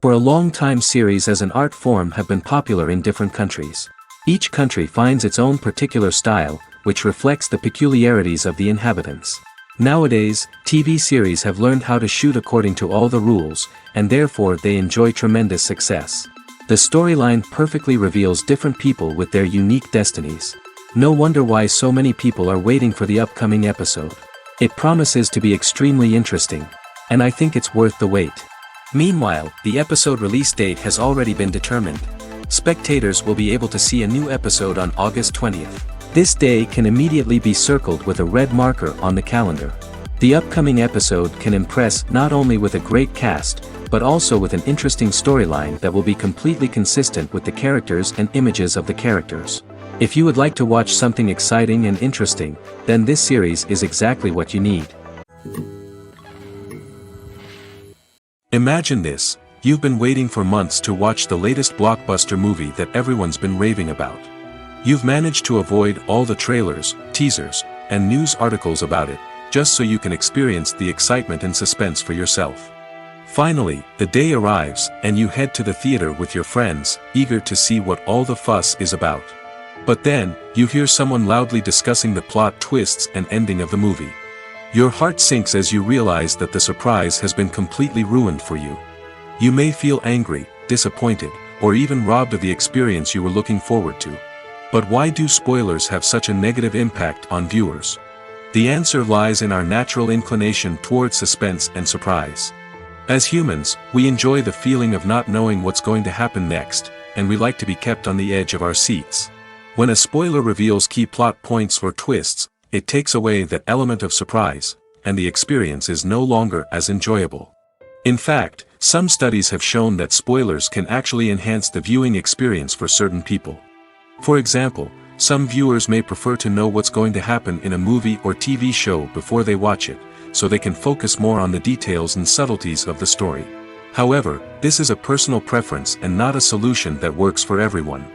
For a long time series as an art form have been popular in different countries. Each country finds its own particular style, which reflects the peculiarities of the inhabitants. Nowadays, TV series have learned how to shoot according to all the rules, and therefore they enjoy tremendous success. The storyline perfectly reveals different people with their unique destinies. No wonder why so many people are waiting for the upcoming episode. It promises to be extremely interesting, and I think it's worth the wait. Meanwhile, the episode release date has already been determined. Spectators will be able to see a new episode on August 20th. This day can immediately be circled with a red marker on the calendar. The upcoming episode can impress not only with a great cast, but also with an interesting storyline that will be completely consistent with the characters and images of the characters. If you would like to watch something exciting and interesting, then this series is exactly what you need. Imagine this, you've been waiting for months to watch the latest blockbuster movie that everyone's been raving about. You've managed to avoid all the trailers, teasers, and news articles about it, just so you can experience the excitement and suspense for yourself. Finally, the day arrives, and you head to the theater with your friends, eager to see what all the fuss is about. But then, you hear someone loudly discussing the plot twists and ending of the movie. Your heart sinks as you realize that the surprise has been completely ruined for you. You may feel angry, disappointed, or even robbed of the experience you were looking forward to. But why do spoilers have such a negative impact on viewers? The answer lies in our natural inclination toward suspense and surprise. As humans, we enjoy the feeling of not knowing what's going to happen next, and we like to be kept on the edge of our seats. When a spoiler reveals key plot points or twists, it takes away that element of surprise, and the experience is no longer as enjoyable. In fact, some studies have shown that spoilers can actually enhance the viewing experience for certain people. For example, some viewers may prefer to know what's going to happen in a movie or TV show before they watch it, so they can focus more on the details and subtleties of the story. However, this is a personal preference and not a solution that works for everyone.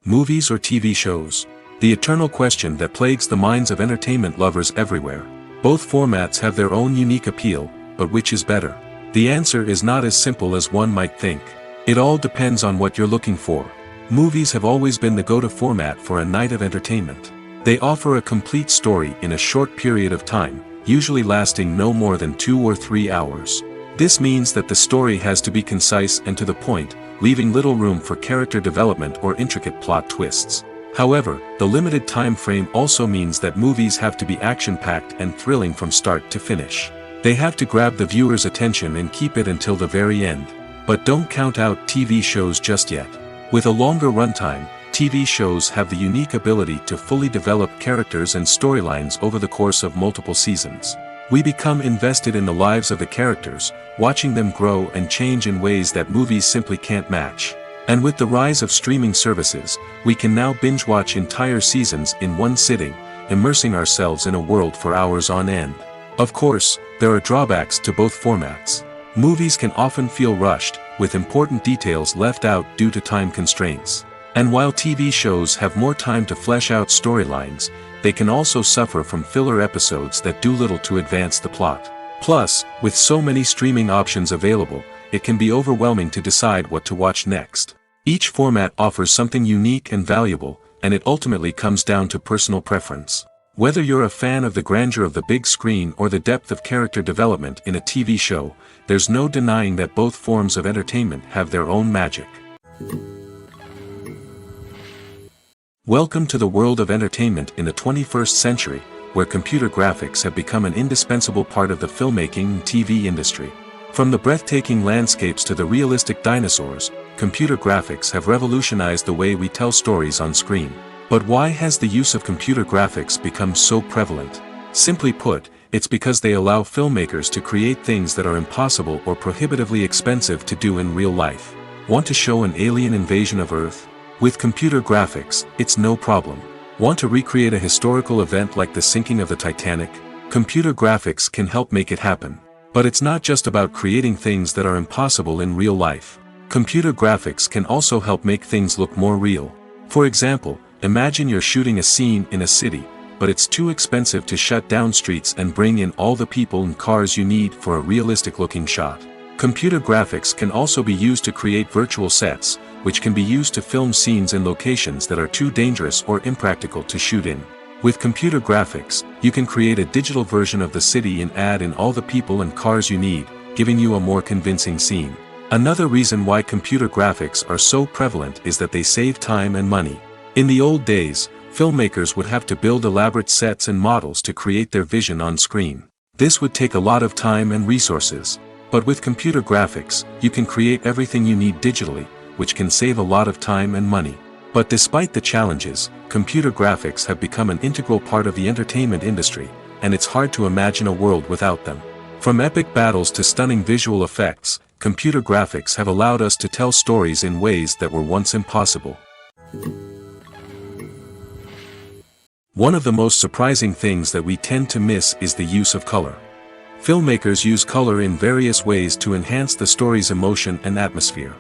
Movies or TV shows? The eternal question that plagues the minds of entertainment lovers everywhere. Both formats have their own unique appeal, but which is better? The answer is not as simple as one might think. It all depends on what you're looking for. Movies have always been the go-to format for a night of entertainment. They offer a complete story in a short period of time, usually lasting no more than 2 or 3 hours. This means that the story has to be concise and to the point, leaving little room for character development or intricate plot twists. However, the limited time frame also means that movies have to be action-packed and thrilling from start to finish. They have to grab the viewer's attention and keep it until the very end. But don't count out TV shows just yet. With a longer runtime, TV shows have the unique ability to fully develop characters and storylines over the course of multiple seasons. We become invested in the lives of the characters, watching them grow and change in ways that movies simply can't match. And with the rise of streaming services, we can now binge-watch entire seasons in one sitting, immersing ourselves in a world for hours on end. Of course, there are drawbacks to both formats. Movies can often feel rushed, with important details left out due to time constraints. And while TV shows have more time to flesh out storylines, they can also suffer from filler episodes that do little to advance the plot. Plus, with so many streaming options available, it can be overwhelming to decide what to watch next. Each format offers something unique and valuable, and it ultimately comes down to personal preference. Whether you're a fan of the grandeur of the big screen or the depth of character development in a TV show, there's no denying that both forms of entertainment have their own magic. Welcome to the world of entertainment in the 21st century, where computer graphics have become an indispensable part of the filmmaking and TV industry. From the breathtaking landscapes to the realistic dinosaurs, computer graphics have revolutionized the way we tell stories on screen. But why has the use of computer graphics become so prevalent? Simply put, it's because they allow filmmakers to create things that are impossible or prohibitively expensive to do in real life. Want to show an alien invasion of Earth? With computer graphics, it's no problem. Want to recreate a historical event like the sinking of the Titanic? Computer graphics can help make it happen. But it's not just about creating things that are impossible in real life. Computer graphics can also help make things look more real. For example, imagine you're shooting a scene in a city, but it's too expensive to shut down streets and bring in all the people and cars you need for a realistic-looking shot. Computer graphics can also be used to create virtual sets, which can be used to film scenes in locations that are too dangerous or impractical to shoot in. With computer graphics, you can create a digital version of the city and add in all the people and cars you need, giving you a more convincing scene. Another reason why computer graphics are so prevalent is that they save time and money. In the old days, filmmakers would have to build elaborate sets and models to create their vision on screen. This would take a lot of time and resources. But with computer graphics, you can create everything you need digitally, which can save a lot of time and money. But despite the challenges, computer graphics have become an integral part of the entertainment industry, and it's hard to imagine a world without them. From epic battles to stunning visual effects, computer graphics have allowed us to tell stories in ways that were once impossible. One of the most surprising things that we tend to miss is the use of color. Filmmakers use color in various ways to enhance the story's emotion and atmosphere.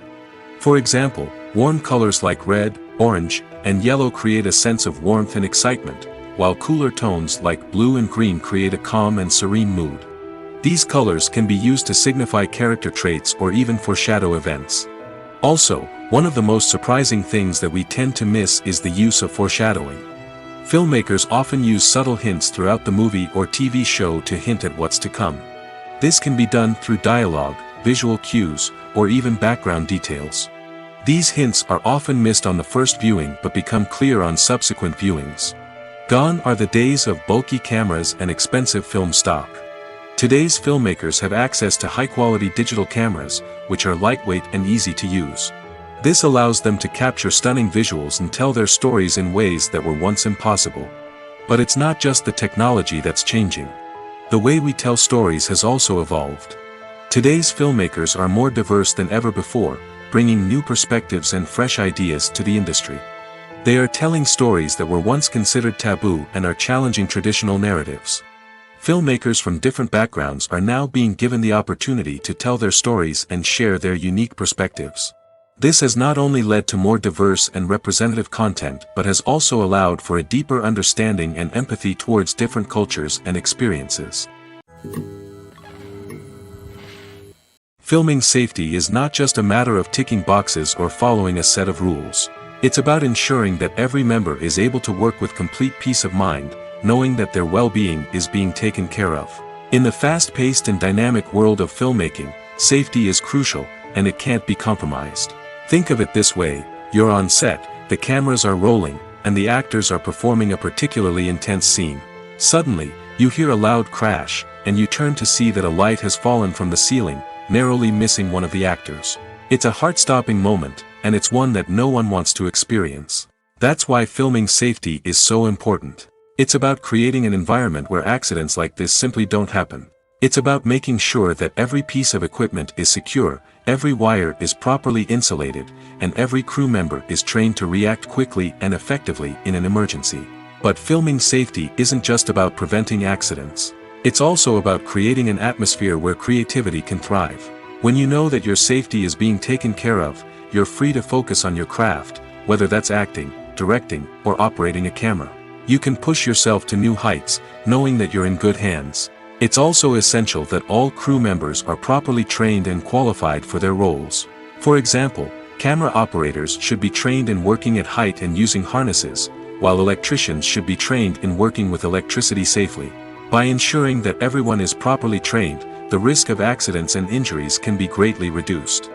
For example, warm colors like red, orange, and yellow create a sense of warmth and excitement, while cooler tones like blue and green create a calm and serene mood. These colors can be used to signify character traits or even foreshadow events. Also, one of the most surprising things that we tend to miss is the use of foreshadowing. Filmmakers often use subtle hints throughout the movie or TV show to hint at what's to come. This can be done through dialogue, visual cues, or even background details. These hints are often missed on the first viewing but become clear on subsequent viewings. Gone are the days of bulky cameras and expensive film stock. Today's filmmakers have access to high-quality digital cameras, which are lightweight and easy to use. This allows them to capture stunning visuals and tell their stories in ways that were once impossible. But it's not just the technology that's changing. The way we tell stories has also evolved. Today's filmmakers are more diverse than ever before, bringing new perspectives and fresh ideas to the industry. They are telling stories that were once considered taboo and are challenging traditional narratives. Filmmakers from different backgrounds are now being given the opportunity to tell their stories and share their unique perspectives. This has not only led to more diverse and representative content but has also allowed for a deeper understanding and empathy towards different cultures and experiences. Filming safety is not just a matter of ticking boxes or following a set of rules. It's about ensuring that every member is able to work with complete peace of mind, knowing that their well-being is being taken care of. In the fast-paced and dynamic world of filmmaking, safety is crucial, and it can't be compromised. Think of it this way: you're on set, the cameras are rolling, and the actors are performing a particularly intense scene. Suddenly, you hear a loud crash, and you turn to see that a light has fallen from the ceiling, narrowly missing one of the actors. It's a heart-stopping moment, and it's one that no one wants to experience. That's why filming safety is so important. It's about creating an environment where accidents like this simply don't happen. It's about making sure that every piece of equipment is secure, every wire is properly insulated, and every crew member is trained to react quickly and effectively in an emergency. But filming safety isn't just about preventing accidents. It's also about creating an atmosphere where creativity can thrive. When you know that your safety is being taken care of, you're free to focus on your craft, whether that's acting, directing, or operating a camera. You can push yourself to new heights, knowing that you're in good hands. It's also essential that all crew members are properly trained and qualified for their roles. For example, camera operators should be trained in working at height and using harnesses, while electricians should be trained in working with electricity safely. By ensuring that everyone is properly trained, the risk of accidents and injuries can be greatly reduced.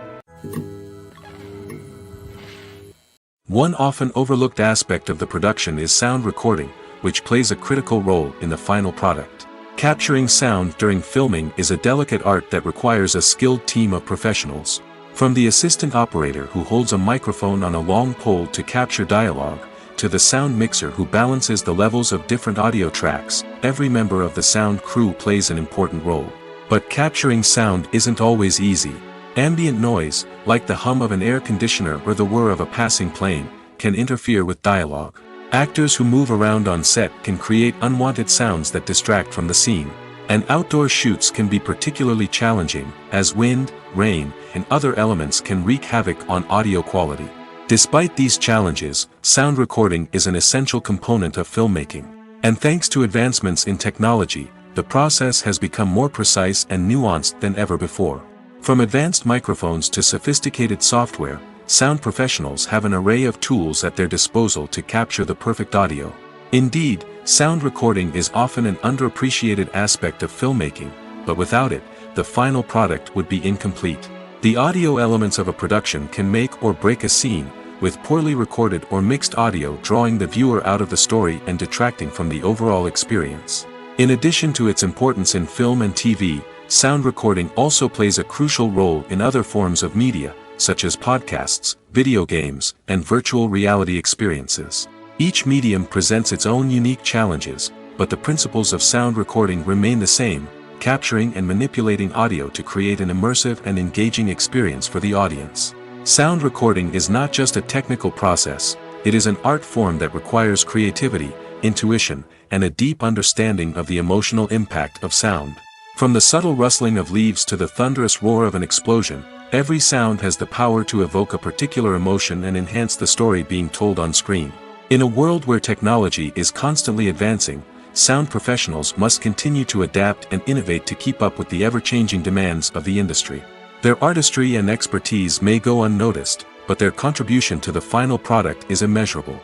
One often overlooked aspect of the production is sound recording, which plays a critical role in the final product. Capturing sound during filming is a delicate art that requires a skilled team of professionals. From the assistant operator who holds a microphone on a long pole to capture dialogue, to the sound mixer who balances the levels of different audio tracks, every member of the sound crew plays an important role. But capturing sound isn't always easy. Ambient noise, like the hum of an air conditioner or the whir of a passing plane, can interfere with dialogue. Actors who move around on set can create unwanted sounds that distract from the scene. And outdoor shoots can be particularly challenging, as wind, rain, and other elements can wreak havoc on audio quality. Despite these challenges, sound recording is an essential component of filmmaking. And thanks to advancements in technology, the process has become more precise and nuanced than ever before. From advanced microphones to sophisticated software, sound professionals have an array of tools at their disposal to capture the perfect audio. Indeed, sound recording is often an underappreciated aspect of filmmaking, but without it, the final product would be incomplete. The audio elements of a production can make or break a scene, with poorly recorded or mixed audio drawing the viewer out of the story and detracting from the overall experience. In addition to its importance in film and TV, sound recording also plays a crucial role in other forms of media, such as podcasts, video games, and virtual reality experiences. Each medium presents its own unique challenges, but the principles of sound recording remain the same, capturing and manipulating audio to create an immersive and engaging experience for the audience. Sound recording is not just a technical process, it is an art form that requires creativity, intuition, and a deep understanding of the emotional impact of sound. From the subtle rustling of leaves to the thunderous roar of an explosion, every sound has the power to evoke a particular emotion and enhance the story being told on screen. In a world where technology is constantly advancing, sound professionals must continue to adapt and innovate to keep up with the ever-changing demands of the industry. Their artistry and expertise may go unnoticed, but their contribution to the final product is immeasurable.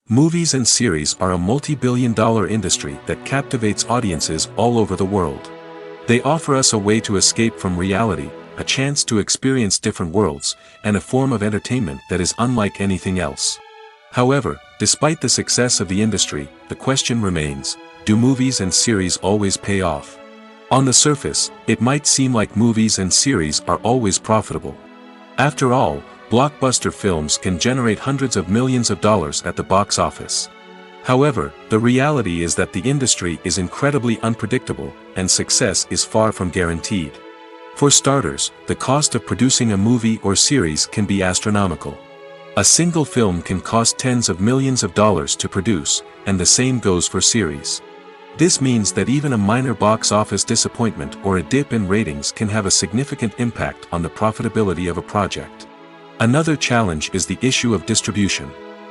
Movies and series are a multi-billion-dollar industry that captivates audiences all over the world. They offer us a way to escape from reality, a chance to experience different worlds, and a form of entertainment that is unlike anything else. However, despite the success of the industry, the question remains, do movies and series always pay off? On the surface, it might seem like movies and series are always profitable. After all, blockbuster films can generate hundreds of millions of dollars at the box office. However, the reality is that the industry is incredibly unpredictable, and success is far from guaranteed. For starters, the cost of producing a movie or series can be astronomical. A single film can cost tens of millions of dollars to produce, and the same goes for series. This means that even a minor box office disappointment or a dip in ratings can have a significant impact on the profitability of a project. Another challenge is the issue of distribution.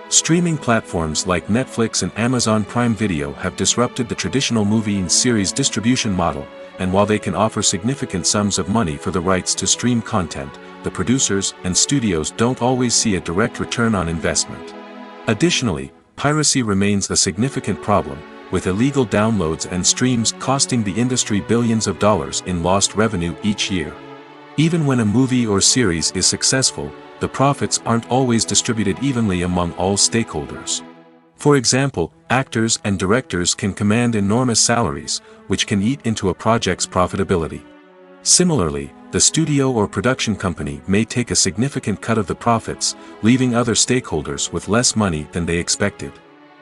Streaming platforms like Netflix and Amazon Prime Video have disrupted the traditional movie and series distribution model, and while they can offer significant sums of money for the rights to stream content, the producers and studios don't always see a direct return on investment. Additionally, piracy remains a significant problem, with illegal downloads and streams costing the industry billions of dollars in lost revenue each year. Even when a movie or series is successful, the profits aren't always distributed evenly among all stakeholders. For example, actors and directors can command enormous salaries, which can eat into a project's profitability. Similarly, the studio or production company may take a significant cut of the profits, leaving other stakeholders with less money than they expected.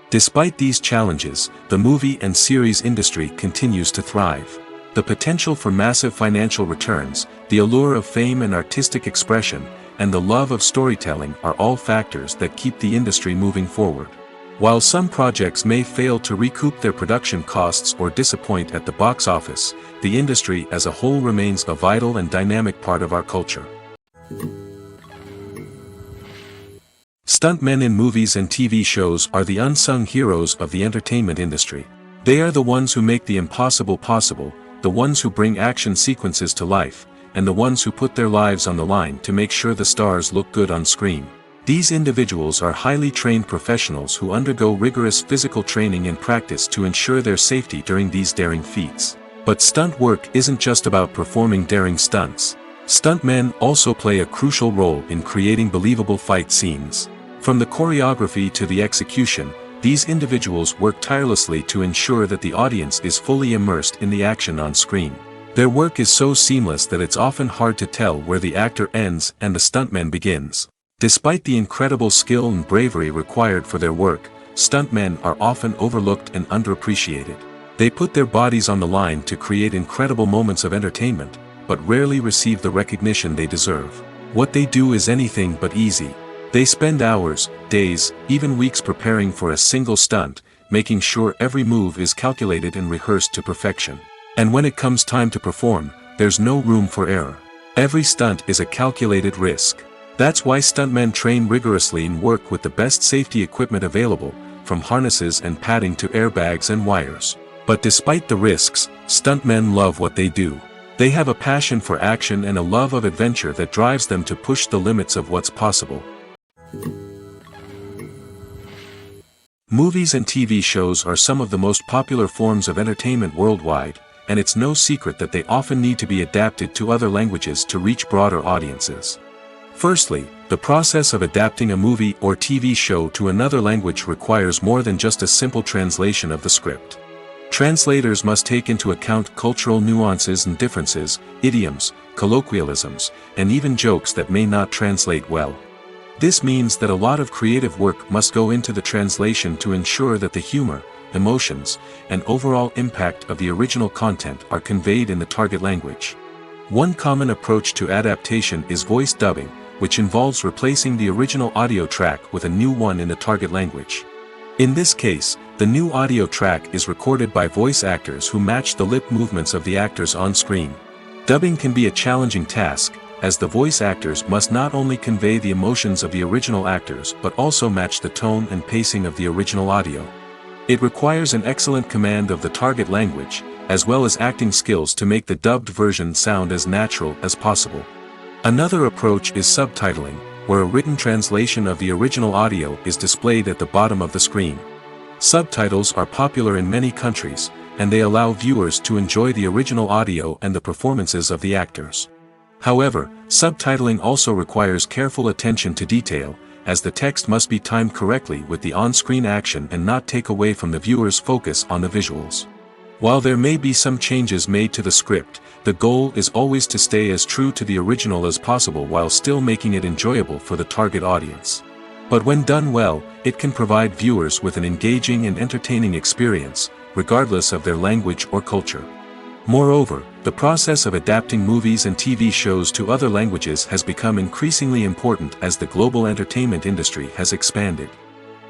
Despite these challenges, the movie and series industry continues to thrive. The potential for massive financial returns, the allure of fame and artistic expression, and the love of storytelling are all factors that keep the industry moving forward. While some projects may fail to recoup their production costs or disappoint at the box office, the industry as a whole remains a vital and dynamic part of our culture. Stuntmen in movies and TV shows are the unsung heroes of the entertainment industry. They are the ones who make the impossible possible, the ones who bring action sequences to life, and the ones who put their lives on the line to make sure the stars look good on screen. These individuals are highly trained professionals who undergo rigorous physical training and practice to ensure their safety during these daring feats. But stunt work isn't just about performing daring stunts. Stuntmen also play a crucial role in creating believable fight scenes. From the choreography to the execution, these individuals work tirelessly to ensure that the audience is fully immersed in the action on screen. Their work is so seamless that it's often hard to tell where the actor ends and the stuntman begins. Despite the incredible skill and bravery required for their work, stuntmen are often overlooked and underappreciated. They put their bodies on the line to create incredible moments of entertainment, but rarely receive the recognition they deserve. What they do is anything but easy. They spend hours, days, even weeks preparing for a single stunt, making sure every move is calculated and rehearsed to perfection. And when it comes time to perform, there's no room for error. Every stunt is a calculated risk. That's why stuntmen train rigorously and work with the best safety equipment available, from harnesses and padding to airbags and wires. But despite the risks, stuntmen love what they do. They have a passion for action and a love of adventure that drives them to push the limits of what's possible. Movies and TV shows are some of the most popular forms of entertainment worldwide, and it's no secret that they often need to be adapted to other languages to reach broader audiences. Firstly, the process of adapting a movie or TV show to another language requires more than just a simple translation of the script. Translators must take into account cultural nuances and differences, idioms, colloquialisms, and even jokes that may not translate well. This means that a lot of creative work must go into the translation to ensure that the humor, emotions, and overall impact of the original content are conveyed in the target language. One common approach to adaptation is voice dubbing, which involves replacing the original audio track with a new one in the target language. In this case, the new audio track is recorded by voice actors who match the lip movements of the actors on screen. Dubbing can be a challenging task, as the voice actors must not only convey the emotions of the original actors but also match the tone and pacing of the original audio. It requires an excellent command of the target language, as well as acting skills to make the dubbed version sound as natural as possible. Another approach is subtitling, where a written translation of the original audio is displayed at the bottom of the screen. Subtitles are popular in many countries, and they allow viewers to enjoy the original audio and the performances of the actors. However, subtitling also requires careful attention to detail, as the text must be timed correctly with the on-screen action and not take away from the viewer's focus on the visuals. While there may be some changes made to the script, the goal is always to stay as true to the original as possible while still making it enjoyable for the target audience. But when done well, it can provide viewers with an engaging and entertaining experience, regardless of their language or culture. Moreover, the process of adapting movies and TV shows to other languages has become increasingly important as the global entertainment industry has expanded.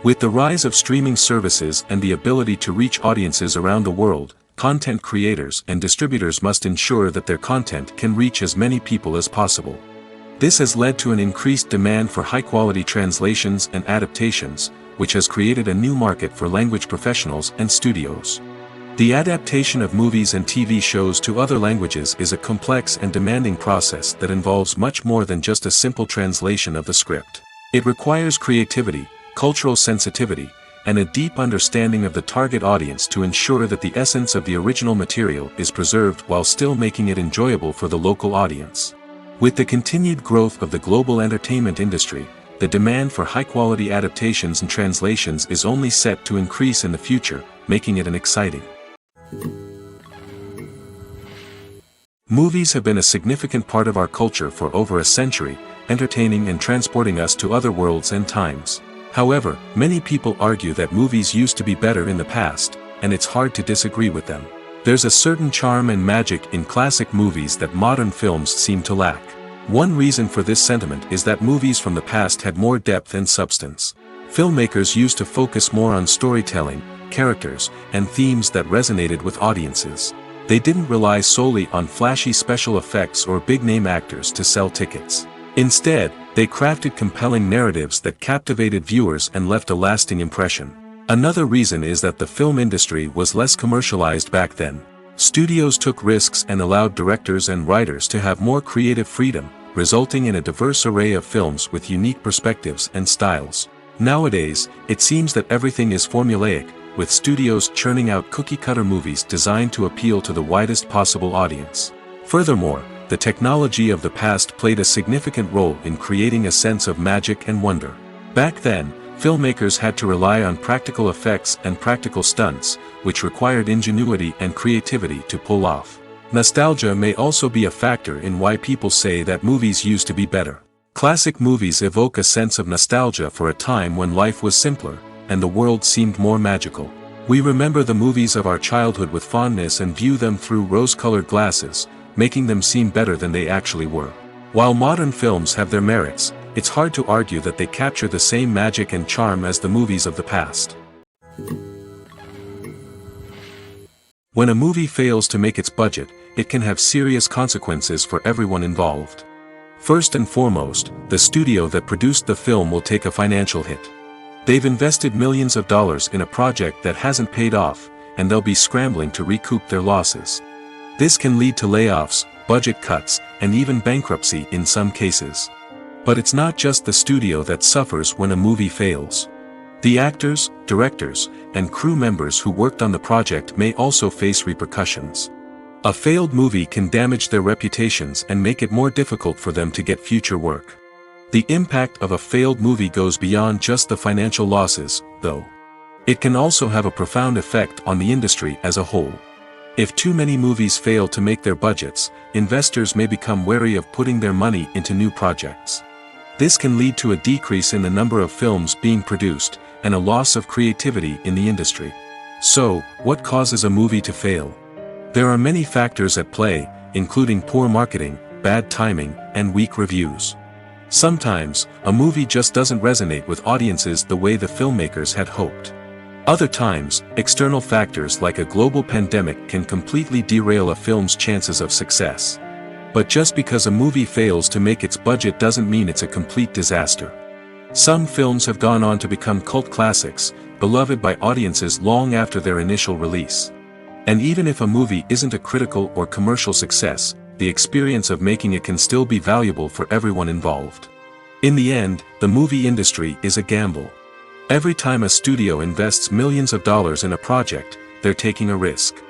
With the rise of streaming services and the ability to reach audiences around the world, content creators and distributors must ensure that their content can reach as many people as possible. This has led to an increased demand for high-quality translations and adaptations, which has created a new market for language professionals and studios. The adaptation of movies and TV shows to other languages is a complex and demanding process that involves much more than just a simple translation of the script. It requires creativity, cultural sensitivity, and a deep understanding of the target audience to ensure that the essence of the original material is preserved while still making it enjoyable for the local audience. With the continued growth of the global entertainment industry, the demand for high-quality adaptations and translations is only set to increase in the future, making it an exciting. Movies have been a significant part of our culture for over a century, entertaining and transporting us to other worlds and times. However, many people argue that movies used to be better in the past, and it's hard to disagree with them. There's a certain charm and magic in classic movies that modern films seem to lack. One reason for this sentiment is that movies from the past had more depth and substance. Filmmakers used to focus more on storytelling, characters, and themes that resonated with audiences. They didn't rely solely on flashy special effects or big-name actors to sell tickets. Instead, they crafted compelling narratives that captivated viewers and left a lasting impression. Another reason is that the film industry was less commercialized back then. Studios took risks and allowed directors and writers to have more creative freedom, resulting in a diverse array of films with unique perspectives and styles. Nowadays, it seems that everything is formulaic, with studios churning out cookie-cutter movies designed to appeal to the widest possible audience. Furthermore, the technology of the past played a significant role in creating a sense of magic and wonder. Back then, filmmakers had to rely on practical effects and practical stunts, which required ingenuity and creativity to pull off. Nostalgia may also be a factor in why people say that movies used to be better. Classic movies evoke a sense of nostalgia for a time when life was simpler, and the world seemed more magical. We remember the movies of our childhood with fondness and view them through rose-colored glasses, making them seem better than they actually were. While modern films have their merits, it's hard to argue that they capture the same magic and charm as the movies of the past. When a movie fails to make its budget, it can have serious consequences for everyone involved. First and foremost, the studio that produced the film will take a financial hit. They've invested millions of dollars in a project that hasn't paid off, and they'll be scrambling to recoup their losses. This can lead to layoffs, budget cuts, and even bankruptcy in some cases. But it's not just the studio that suffers when a movie fails. The actors, directors, and crew members who worked on the project may also face repercussions. A failed movie can damage their reputations and make it more difficult for them to get future work. The impact of a failed movie goes beyond just the financial losses, though. It can also have a profound effect on the industry as a whole. If too many movies fail to make their budgets, investors may become wary of putting their money into new projects. This can lead to a decrease in the number of films being produced, and a loss of creativity in the industry. So, what causes a movie to fail? There are many factors at play, including poor marketing, bad timing, and weak reviews. Sometimes, a movie just doesn't resonate with audiences the way the filmmakers had hoped. Other times, external factors like a global pandemic can completely derail a film's chances of success. But just because a movie fails to make its budget doesn't mean it's a complete disaster. Some films have gone on to become cult classics, beloved by audiences long after their initial release. And even if a movie isn't a critical or commercial success, the experience of making it can still be valuable for everyone involved. In the end, the movie industry is a gamble. Every time a studio invests millions of dollars in a project, they're taking a risk.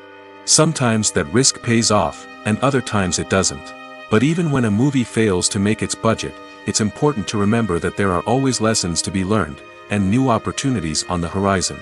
Sometimes that risk pays off, and other times it doesn't. But even when a movie fails to make its budget, it's important to remember that there are always lessons to be learned, and new opportunities on the horizon.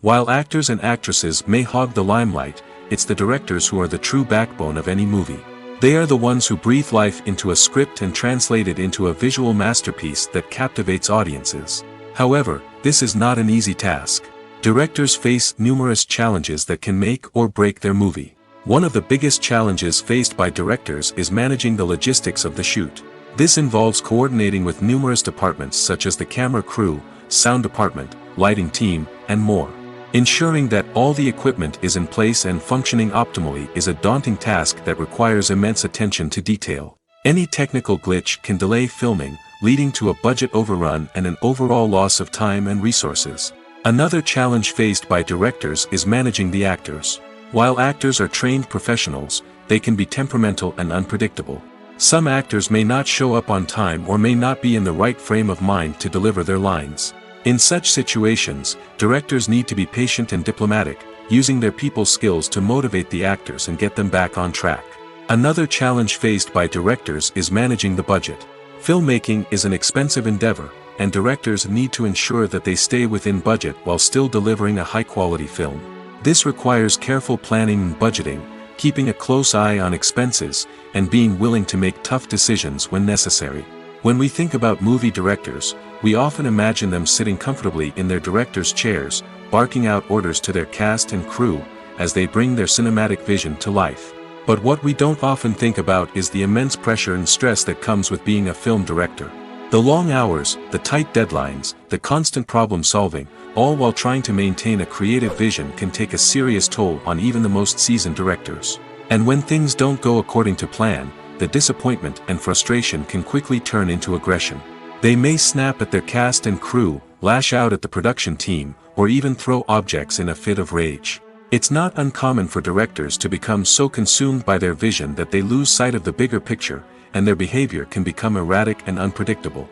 While actors and actresses may hog the limelight, it's the directors who are the true backbone of any movie. They are the ones who breathe life into a script and translate it into a visual masterpiece that captivates audiences. However, this is not an easy task. Directors face numerous challenges that can make or break their movie. One of the biggest challenges faced by directors is managing the logistics of the shoot. This involves coordinating with numerous departments such as the camera crew, sound department, lighting team, and more. Ensuring that all the equipment is in place and functioning optimally is a daunting task that requires immense attention to detail. Any technical glitch can delay filming, leading to a budget overrun and an overall loss of time and resources. Another challenge faced by directors is managing the actors. While actors are trained professionals, they can be temperamental and unpredictable. Some actors may not show up on time or may not be in the right frame of mind to deliver their lines. In such situations, directors need to be patient and diplomatic, using their people skills to motivate the actors and get them back on track. Another challenge faced by directors is managing the budget. Filmmaking is an expensive endeavor, and directors need to ensure that they stay within budget while still delivering a high-quality film. This requires careful planning and budgeting, keeping a close eye on expenses, and being willing to make tough decisions when necessary. When we think about movie directors, we often imagine them sitting comfortably in their director's chairs, barking out orders to their cast and crew, as they bring their cinematic vision to life. But what we don't often think about is the immense pressure and stress that comes with being a film director. The long hours, the tight deadlines, the constant problem solving, all while trying to maintain a creative vision can take a serious toll on even the most seasoned directors. And when things don't go according to plan, the disappointment and frustration can quickly turn into aggression. They may snap at their cast and crew, lash out at the production team, or even throw objects in a fit of rage. It's not uncommon for directors to become so consumed by their vision that they lose sight of the bigger picture, and their behavior can become erratic and unpredictable.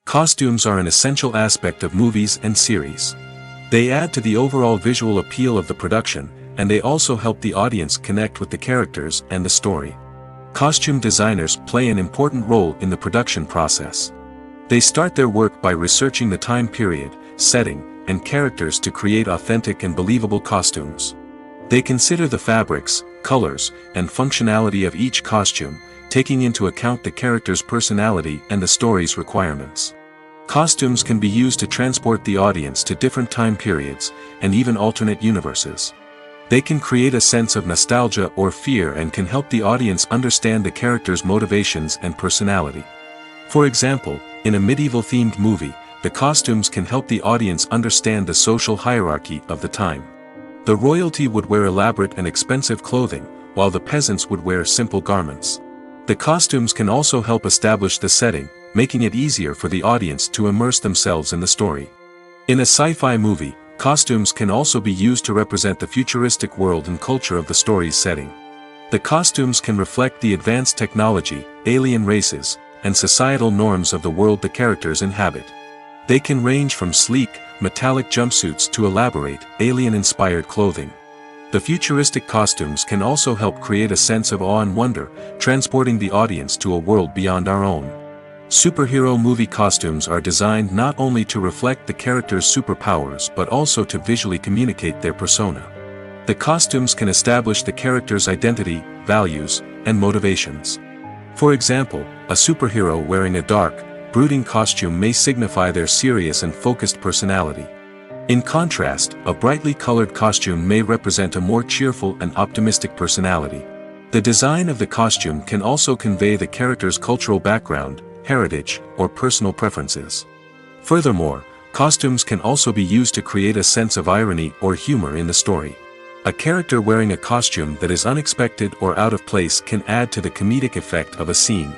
Costumes are an essential aspect of movies and series. They add to the overall visual appeal of the production, and they also help the audience connect with the characters and the story. Costume designers play an important role in the production process. They start their work by researching the time period, setting, and characters to create authentic and believable costumes. They consider the fabrics, colors, and functionality of each costume, taking into account the character's personality and the story's requirements. Costumes can be used to transport the audience to different time periods, and even alternate universes. They can create a sense of nostalgia or fear and can help the audience understand the character's motivations and personality. For example, in a medieval-themed movie, the costumes can help the audience understand the social hierarchy of the time. The royalty would wear elaborate and expensive clothing, while the peasants would wear simple garments. The costumes can also help establish the setting, making it easier for the audience to immerse themselves in the story. In a sci-fi movie, costumes can also be used to represent the futuristic world and culture of the story's setting. The costumes can reflect the advanced technology, alien races, and societal norms of the world the characters inhabit. They can range from sleek, metallic jumpsuits to elaborate, alien-inspired clothing. The futuristic costumes can also help create a sense of awe and wonder, transporting the audience to a world beyond our own. Superhero movie costumes are designed not only to reflect the character's superpowers but also to visually communicate their persona. The costumes can establish the character's identity, values, and motivations. For example, a superhero wearing a dark, brooding costume may signify their serious and focused personality. In contrast, a brightly colored costume may represent a more cheerful and optimistic personality. The design of the costume can also convey the character's cultural background, heritage, or personal preferences. Furthermore, costumes can also be used to create a sense of irony or humor in the story. A character wearing a costume that is unexpected or out of place can add to the comedic effect of a scene.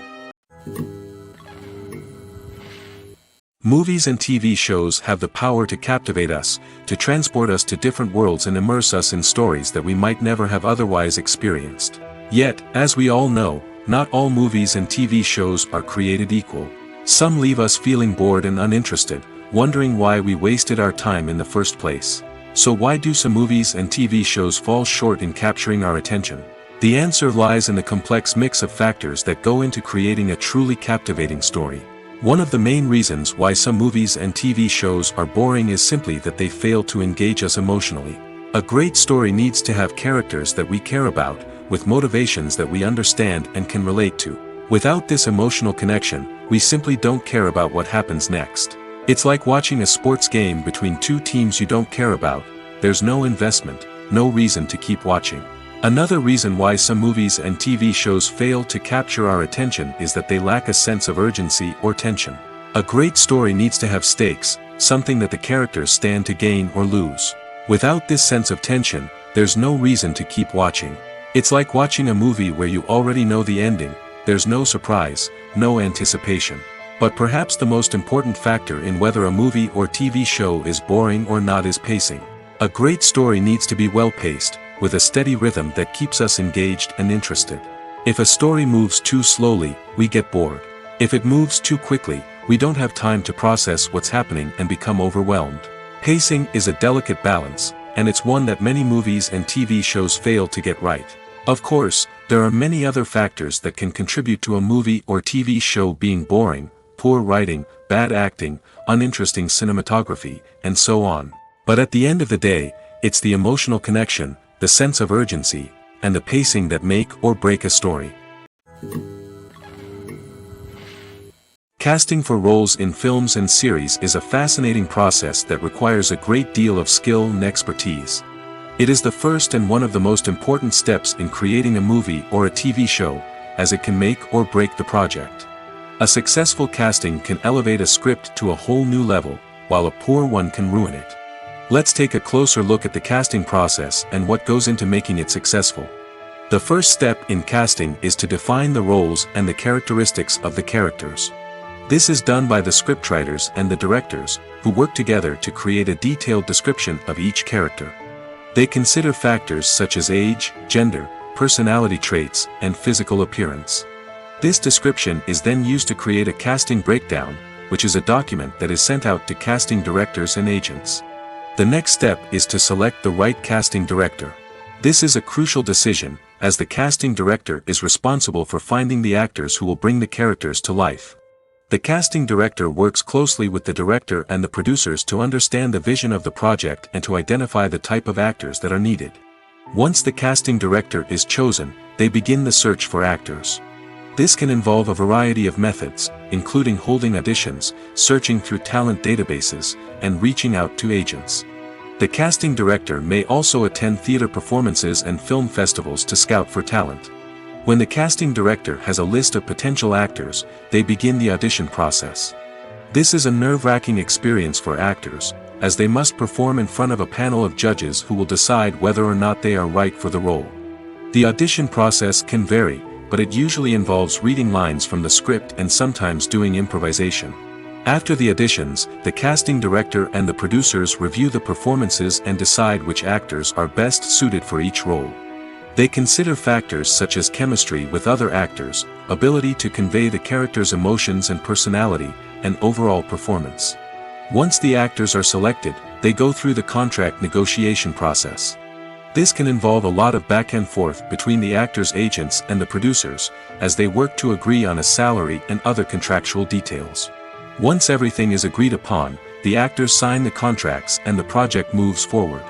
Movies and TV shows have the power to captivate us, to transport us to different worlds and immerse us in stories that we might never have otherwise experienced. Yet, as we all know, not all movies and TV shows are created equal. Some leave us feeling bored and uninterested, wondering why we wasted our time in the first place. So why do some movies and TV shows fall short in capturing our attention? The answer lies in the complex mix of factors that go into creating a truly captivating story. One of the main reasons why some movies and TV shows are boring is simply that they fail to engage us emotionally. A great story needs to have characters that we care about, with motivations that we understand and can relate to. Without this emotional connection, we simply don't care about what happens next. It's like watching a sports game between two teams you don't care about. There's no investment, no reason to keep watching. Another reason why some movies and TV shows fail to capture our attention is that they lack a sense of urgency or tension. A great story needs to have stakes, something that the characters stand to gain or lose. Without this sense of tension, there's no reason to keep watching. It's like watching a movie where you already know the ending, there's no surprise, no anticipation. But perhaps the most important factor in whether a movie or TV show is boring or not is pacing. A great story needs to be well-paced, with a steady rhythm that keeps us engaged and interested. If a story moves too slowly, we get bored. If it moves too quickly, we don't have time to process what's happening and become overwhelmed. Pacing is a delicate balance, and it's one that many movies and TV shows fail to get right. Of course, there are many other factors that can contribute to a movie or TV show being boring: poor writing, bad acting, uninteresting cinematography, and so on. But at the end of the day, it's the emotional connection, the sense of urgency, and the pacing that make or break a story. Casting for roles in films and series is a fascinating process that requires a great deal of skill and expertise. It is the first and one of the most important steps in creating a movie or a TV show, as it can make or break the project. A successful casting can elevate a script to a whole new level, while a poor one can ruin it. Let's take a closer look at the casting process and what goes into making it successful. The first step in casting is to define the roles and the characteristics of the characters. This is done by the scriptwriters and the directors, who work together to create a detailed description of each character. They consider factors such as age, gender, personality traits, and physical appearance. This description is then used to create a casting breakdown, which is a document that is sent out to casting directors and agents. The next step is to select the right casting director. This is a crucial decision, as the casting director is responsible for finding the actors who will bring the characters to life. The casting director works closely with the director and the producers to understand the vision of the project and to identify the type of actors that are needed. Once the casting director is chosen, they begin the search for actors. This can involve a variety of methods, including holding auditions, searching through talent databases, and reaching out to agents. The casting director may also attend theater performances and film festivals to scout for talent. When the casting director has a list of potential actors, they begin the audition process. This is a nerve-wracking experience for actors, as they must perform in front of a panel of judges who will decide whether or not they are right for the role. The audition process can vary, but it usually involves reading lines from the script and sometimes doing improvisation. After the auditions, the casting director and the producers review the performances and decide which actors are best suited for each role. They consider factors such as chemistry with other actors, ability to convey the character's emotions and personality, and overall performance. Once the actors are selected, they go through the contract negotiation process. This can involve a lot of back and forth between the actors' agents and the producers, as they work to agree on a salary and other contractual details. Once everything is agreed upon, the actors sign the contracts and the project moves forward.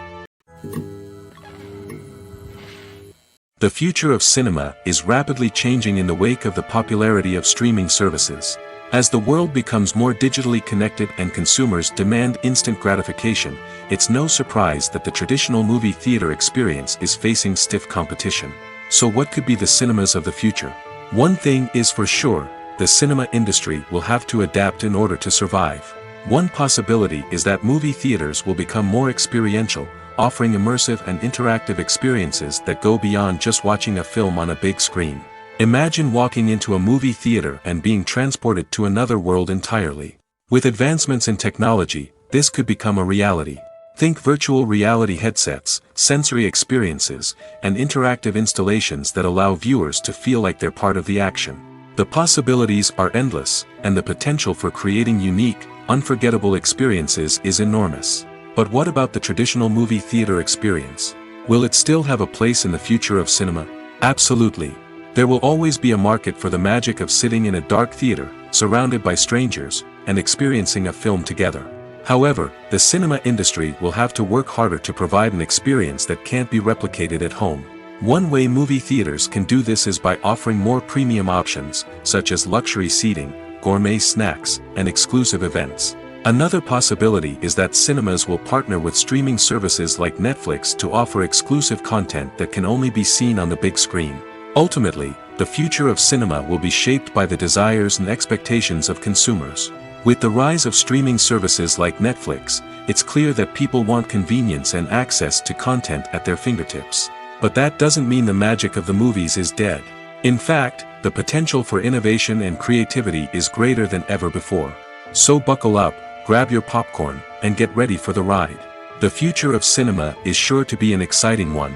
The future of cinema is rapidly changing in the wake of the popularity of streaming services. As the world becomes more digitally connected and consumers demand instant gratification, it's no surprise that the traditional movie theater experience is facing stiff competition. So what could be the cinemas of the future? One thing is for sure, the cinema industry will have to adapt in order to survive. One possibility is that movie theaters will become more experiential, offering immersive and interactive experiences that go beyond just watching a film on a big screen. Imagine walking into a movie theater and being transported to another world entirely. With advancements in technology, this could become a reality. Think virtual reality headsets, sensory experiences, and interactive installations that allow viewers to feel like they're part of the action. The possibilities are endless, and the potential for creating unique, unforgettable experiences is enormous. But what about the traditional movie theater experience? Will it still have a place in the future of cinema? Absolutely. There will always be a market for the magic of sitting in a dark theater, surrounded by strangers, and experiencing a film together. However, the cinema industry will have to work harder to provide an experience that can't be replicated at home. One way movie theaters can do this is by offering more premium options, such as luxury seating, gourmet snacks, and exclusive events. Another possibility is that cinemas will partner with streaming services like Netflix to offer exclusive content that can only be seen on the big screen. Ultimately, the future of cinema will be shaped by the desires and expectations of consumers. With the rise of streaming services like Netflix, it's clear that people want convenience and access to content at their fingertips. But that doesn't mean the magic of the movies is dead. In fact, the potential for innovation and creativity is greater than ever before. So buckle up, grab your popcorn, and get ready for the ride. The future of cinema is sure to be an exciting one.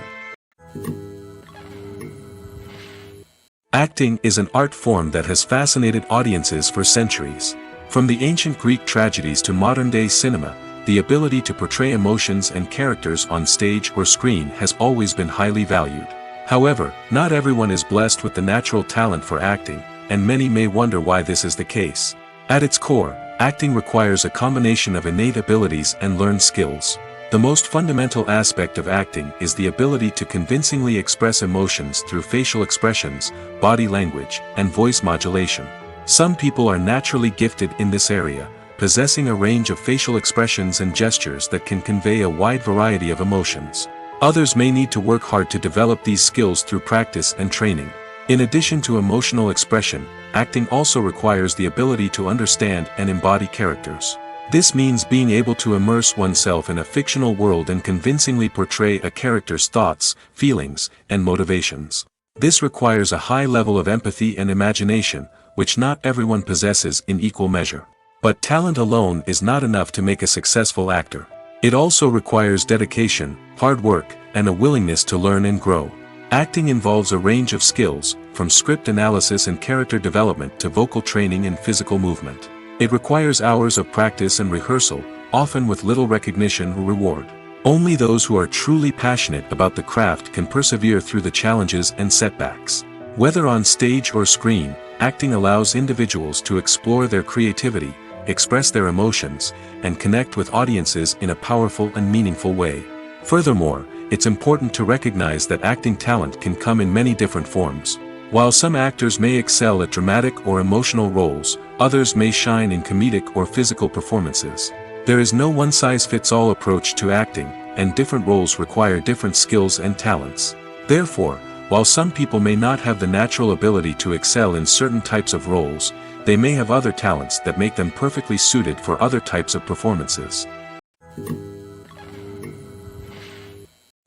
Acting is an art form that has fascinated audiences for centuries. From the ancient Greek tragedies to modern-day cinema, the ability to portray emotions and characters on stage or screen has always been highly valued. However, not everyone is blessed with the natural talent for acting, and many may wonder why this is the case. At its core, acting requires a combination of innate abilities and learned skills. The most fundamental aspect of acting is the ability to convincingly express emotions through facial expressions, body language, and voice modulation. Some people are naturally gifted in this area, possessing a range of facial expressions and gestures that can convey a wide variety of emotions. Others may need to work hard to develop these skills through practice and training. In addition to emotional expression, acting also requires the ability to understand and embody characters. This means being able to immerse oneself in a fictional world and convincingly portray a character's thoughts, feelings, and motivations. This requires a high level of empathy and imagination, which not everyone possesses in equal measure. But talent alone is not enough to make a successful actor. It also requires dedication, hard work, and a willingness to learn and grow. Acting involves a range of skills, from script analysis and character development to vocal training and physical movement. It requires hours of practice and rehearsal, often with little recognition or reward. Only those who are truly passionate about the craft can persevere through the challenges and setbacks. Whether on stage or screen, acting allows individuals to explore their creativity, express their emotions, and connect with audiences in a powerful and meaningful way. Furthermore, it's important to recognize that acting talent can come in many different forms. While some actors may excel at dramatic or emotional roles, others may shine in comedic or physical performances. There is no one-size-fits-all approach to acting, and different roles require different skills and talents. Therefore, while some people may not have the natural ability to excel in certain types of roles, they may have other talents that make them perfectly suited for other types of performances.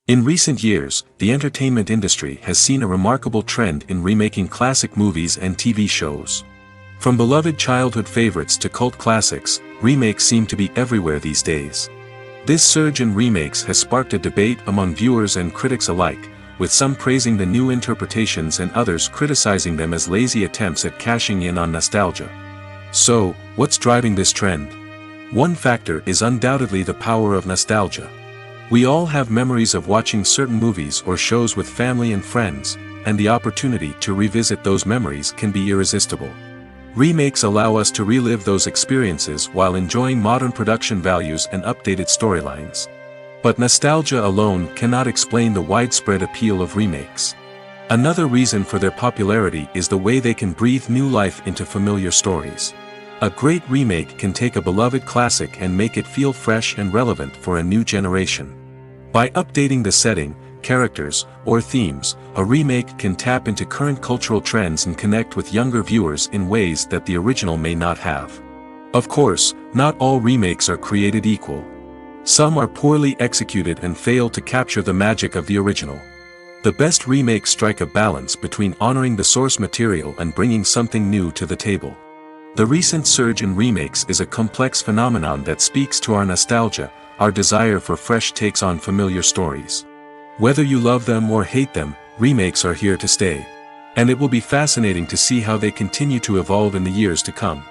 In recent years, the entertainment industry has seen a remarkable trend in remaking classic movies and TV shows. From beloved childhood favorites to cult classics, remakes seem to be everywhere these days. This surge in remakes has sparked a debate among viewers and critics alike, with some praising the new interpretations and others criticizing them as lazy attempts at cashing in on nostalgia. So, what's driving this trend? One factor is undoubtedly the power of nostalgia. We all have memories of watching certain movies or shows with family and friends, and the opportunity to revisit those memories can be irresistible. Remakes allow us to relive those experiences while enjoying modern production values and updated storylines. But nostalgia alone cannot explain the widespread appeal of remakes. Another reason for their popularity is the way they can breathe new life into familiar stories. A great remake can take a beloved classic and make it feel fresh and relevant for a new generation. By updating the setting, characters, or themes, a remake can tap into current cultural trends and connect with younger viewers in ways that the original may not have. Of course, not all remakes are created equal. Some are poorly executed and fail to capture the magic of the original. The best remakes strike a balance between honoring the source material and bringing something new to the table. The recent surge in remakes is a complex phenomenon that speaks to our nostalgia, our desire for fresh takes on familiar stories. Whether you love them or hate them, remakes are here to stay. And it will be fascinating to see how they continue to evolve in the years to come.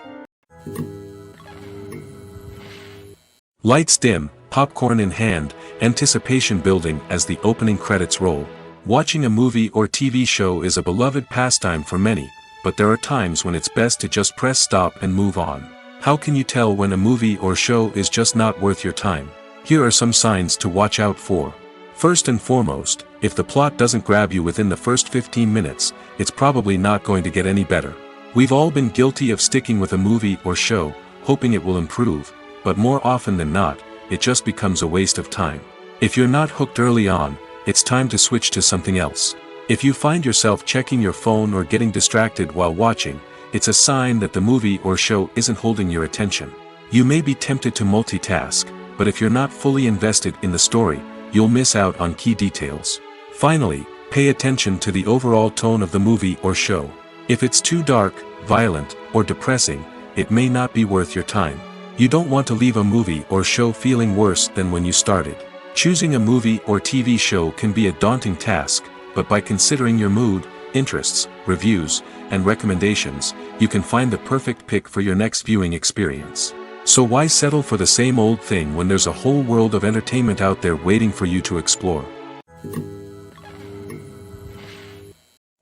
Lights dim, popcorn in hand, anticipation building as the opening credits roll. Watching a movie or TV show is a beloved pastime for many, but there are times when it's best to just press stop and move on. How can you tell when a movie or show is just not worth your time? Here are some signs to watch out for. First and foremost, if the plot doesn't grab you within the first 15 minutes, it's probably not going to get any better. We've all been guilty of sticking with a movie or show, hoping it will improve, but more often than not, it just becomes a waste of time. If you're not hooked early on, it's time to switch to something else. If you find yourself checking your phone or getting distracted while watching, it's a sign that the movie or show isn't holding your attention. You may be tempted to multitask, but if you're not fully invested in the story, you'll miss out on key details. Finally, pay attention to the overall tone of the movie or show. If it's too dark, violent, or depressing, it may not be worth your time. You don't want to leave a movie or show feeling worse than when you started. Choosing a movie or TV show can be a daunting task, but by considering your mood, interests, reviews, and recommendations, you can find the perfect pick for your next viewing experience. So why settle for the same old thing when there's a whole world of entertainment out there waiting for you to explore?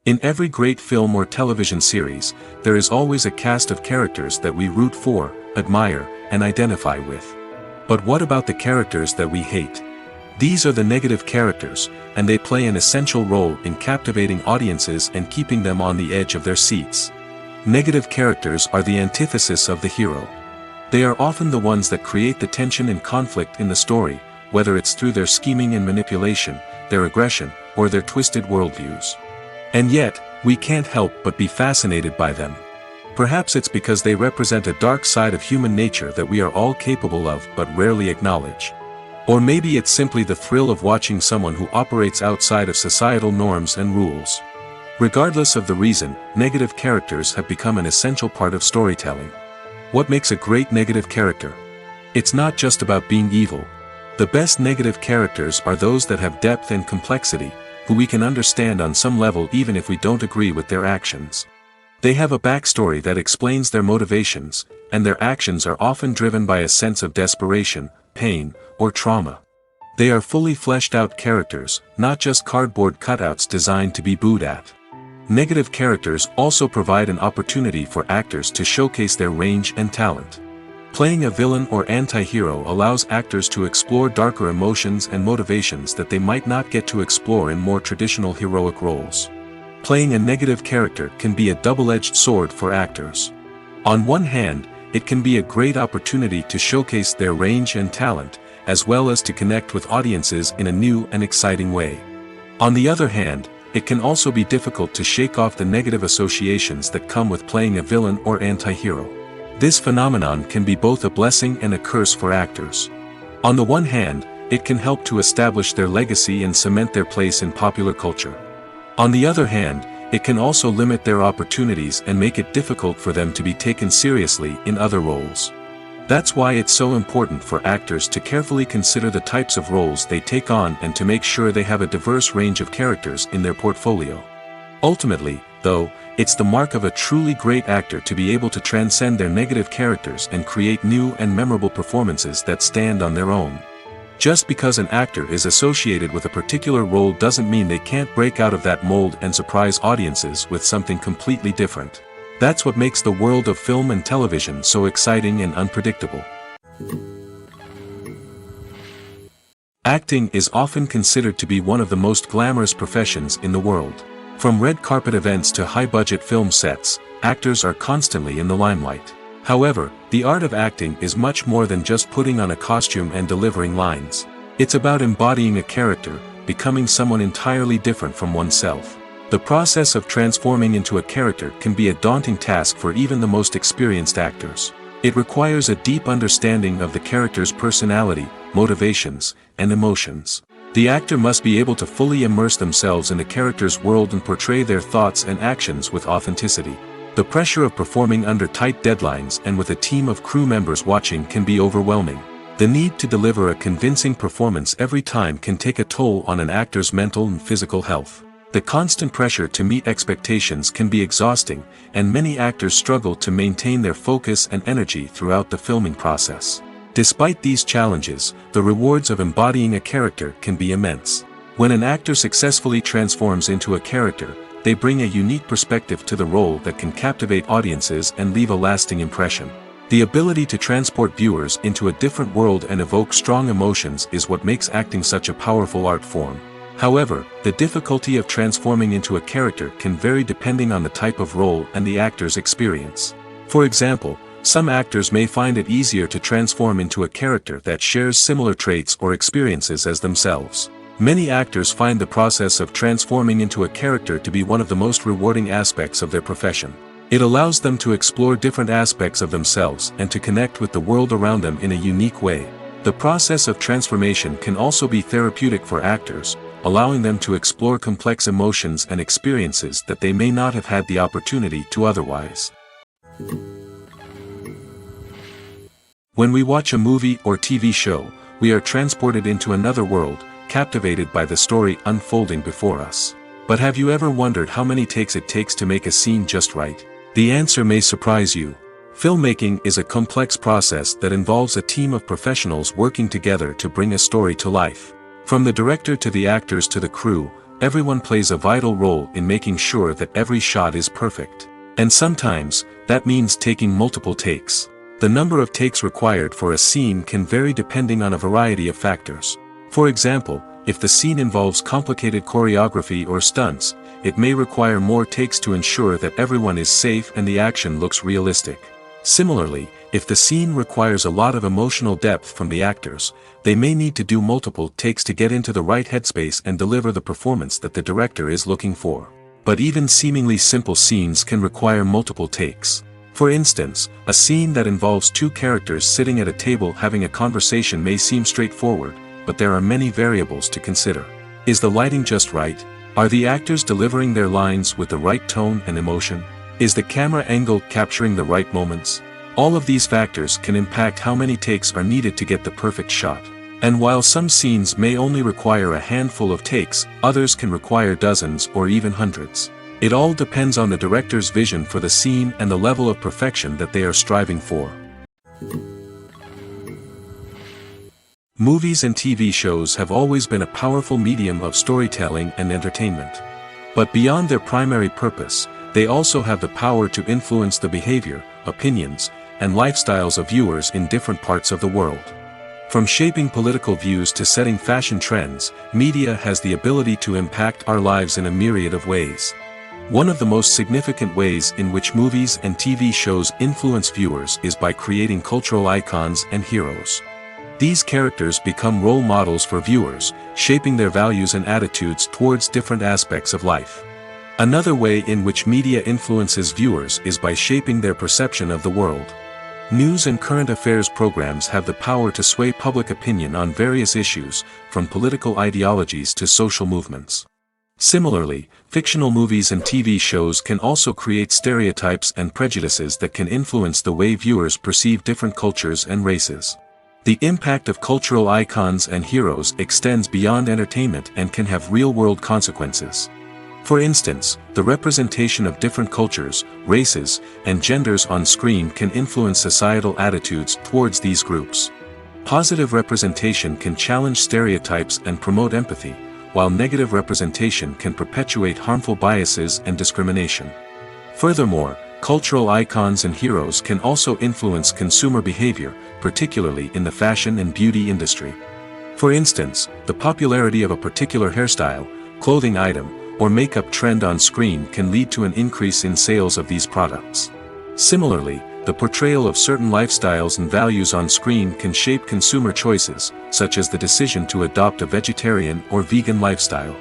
In every great film or television series, there is always a cast of characters that we root for, admire, and identify with. But what about the characters that we hate? These are the negative characters, and they play an essential role in captivating audiences and keeping them on the edge of their seats. Negative characters are the antithesis of the hero. They are often the ones that create the tension and conflict in the story, whether it's through their scheming and manipulation, their aggression, or their twisted worldviews. And yet, we can't help but be fascinated by them. Perhaps it's because they represent a dark side of human nature that we are all capable of but rarely acknowledge. Or maybe it's simply the thrill of watching someone who operates outside of societal norms and rules. Regardless of the reason, negative characters have become an essential part of storytelling. What makes a great negative character? It's not just about being evil. The best negative characters are those that have depth and complexity, who we can understand on some level even if we don't agree with their actions. They have a backstory that explains their motivations, and their actions are often driven by a sense of desperation, pain, or trauma. They are fully fleshed out characters, not just cardboard cutouts designed to be booed at. Negative characters also provide an opportunity for actors to showcase their range and talent. Playing a villain or anti-hero allows actors to explore darker emotions and motivations that they might not get to explore in more traditional heroic roles. Playing a negative character can be a double-edged sword for actors. On one hand, it can be a great opportunity to showcase their range and talent, as well as to connect with audiences in a new and exciting way. On the other hand, it can also be difficult to shake off the negative associations that come with playing a villain or anti-hero. This phenomenon can be both a blessing and a curse for actors. On the one hand, it can help to establish their legacy and cement their place in popular culture. On the other hand, it can also limit their opportunities and make it difficult for them to be taken seriously in other roles. That's why it's so important for actors to carefully consider the types of roles they take on and to make sure they have a diverse range of characters in their portfolio. Ultimately, though, it's the mark of a truly great actor to be able to transcend their negative characters and create new and memorable performances that stand on their own. Just because an actor is associated with a particular role doesn't mean they can't break out of that mold and surprise audiences with something completely different. That's what makes the world of film and television so exciting and unpredictable. Acting is often considered to be one of the most glamorous professions in the world. From red carpet events to high-budget film sets, actors are constantly in the limelight. However, the art of acting is much more than just putting on a costume and delivering lines. It's about embodying a character, becoming someone entirely different from oneself. The process of transforming into a character can be a daunting task for even the most experienced actors. It requires a deep understanding of the character's personality, motivations, and emotions. The actor must be able to fully immerse themselves in the character's world and portray their thoughts and actions with authenticity. The pressure of performing under tight deadlines and with a team of crew members watching can be overwhelming. The need to deliver a convincing performance every time can take a toll on an actor's mental and physical health. The constant pressure to meet expectations can be exhausting, and many actors struggle to maintain their focus and energy throughout the filming process. Despite these challenges, the rewards of embodying a character can be immense. When an actor successfully transforms into a character, they bring a unique perspective to the role that can captivate audiences and leave a lasting impression. The ability to transport viewers into a different world and evoke strong emotions is what makes acting such a powerful art form. However, the difficulty of transforming into a character can vary depending on the type of role and the actor's experience. For example, some actors may find it easier to transform into a character that shares similar traits or experiences as themselves. Many actors find the process of transforming into a character to be one of the most rewarding aspects of their profession. It allows them to explore different aspects of themselves and to connect with the world around them in a unique way. The process of transformation can also be therapeutic for actors, allowing them to explore complex emotions and experiences that they may not have had the opportunity to otherwise. When we watch a movie or TV show, we are transported into another world, captivated by the story unfolding before us. But have you ever wondered how many takes it takes to make a scene just right? The answer may surprise you. Filmmaking is a complex process that involves a team of professionals working together to bring a story to life. From the director to the actors to the crew, everyone plays a vital role in making sure that every shot is perfect. And sometimes, that means taking multiple takes. The number of takes required for a scene can vary depending on a variety of factors. For example, if the scene involves complicated choreography or stunts, it may require more takes to ensure that everyone is safe and the action looks realistic. Similarly, if the scene requires a lot of emotional depth from the actors, they may need to do multiple takes to get into the right headspace and deliver the performance that the director is looking for. But even seemingly simple scenes can require multiple takes. For instance, a scene that involves two characters sitting at a table having a conversation may seem straightforward, but there are many variables to consider. Is the lighting just right? Are the actors delivering their lines with the right tone and emotion? Is the camera angle capturing the right moments? All of these factors can impact how many takes are needed to get the perfect shot. And while some scenes may only require a handful of takes, others can require dozens or even hundreds. It all depends on the director's vision for the scene and the level of perfection that they are striving for. Movies and TV shows have always been a powerful medium of storytelling and entertainment. But beyond their primary purpose, they also have the power to influence the behavior, opinions, and lifestyles of viewers in different parts of the world. From shaping political views to setting fashion trends, media has the ability to impact our lives in a myriad of ways. One of the most significant ways in which movies and TV shows influence viewers is by creating cultural icons and heroes. These characters become role models for viewers, shaping their values and attitudes towards different aspects of life. Another way in which media influences viewers is by shaping their perception of the world. News and current affairs programs have the power to sway public opinion on various issues, from political ideologies to social movements. Similarly, fictional movies and TV shows can also create stereotypes and prejudices that can influence the way viewers perceive different cultures and races. The impact of cultural icons and heroes extends beyond entertainment and can have real-world consequences. For instance, the representation of different cultures, races, and genders on screen can influence societal attitudes towards these groups. Positive representation can challenge stereotypes and promote empathy, while negative representation can perpetuate harmful biases and discrimination. Furthermore, cultural icons and heroes can also influence consumer behavior, particularly in the fashion and beauty industry. For instance, the popularity of a particular hairstyle, clothing item, or makeup trend on screen can lead to an increase in sales of these products. Similarly, the portrayal of certain lifestyles and values on screen can shape consumer choices, such as the decision to adopt a vegetarian or vegan lifestyle.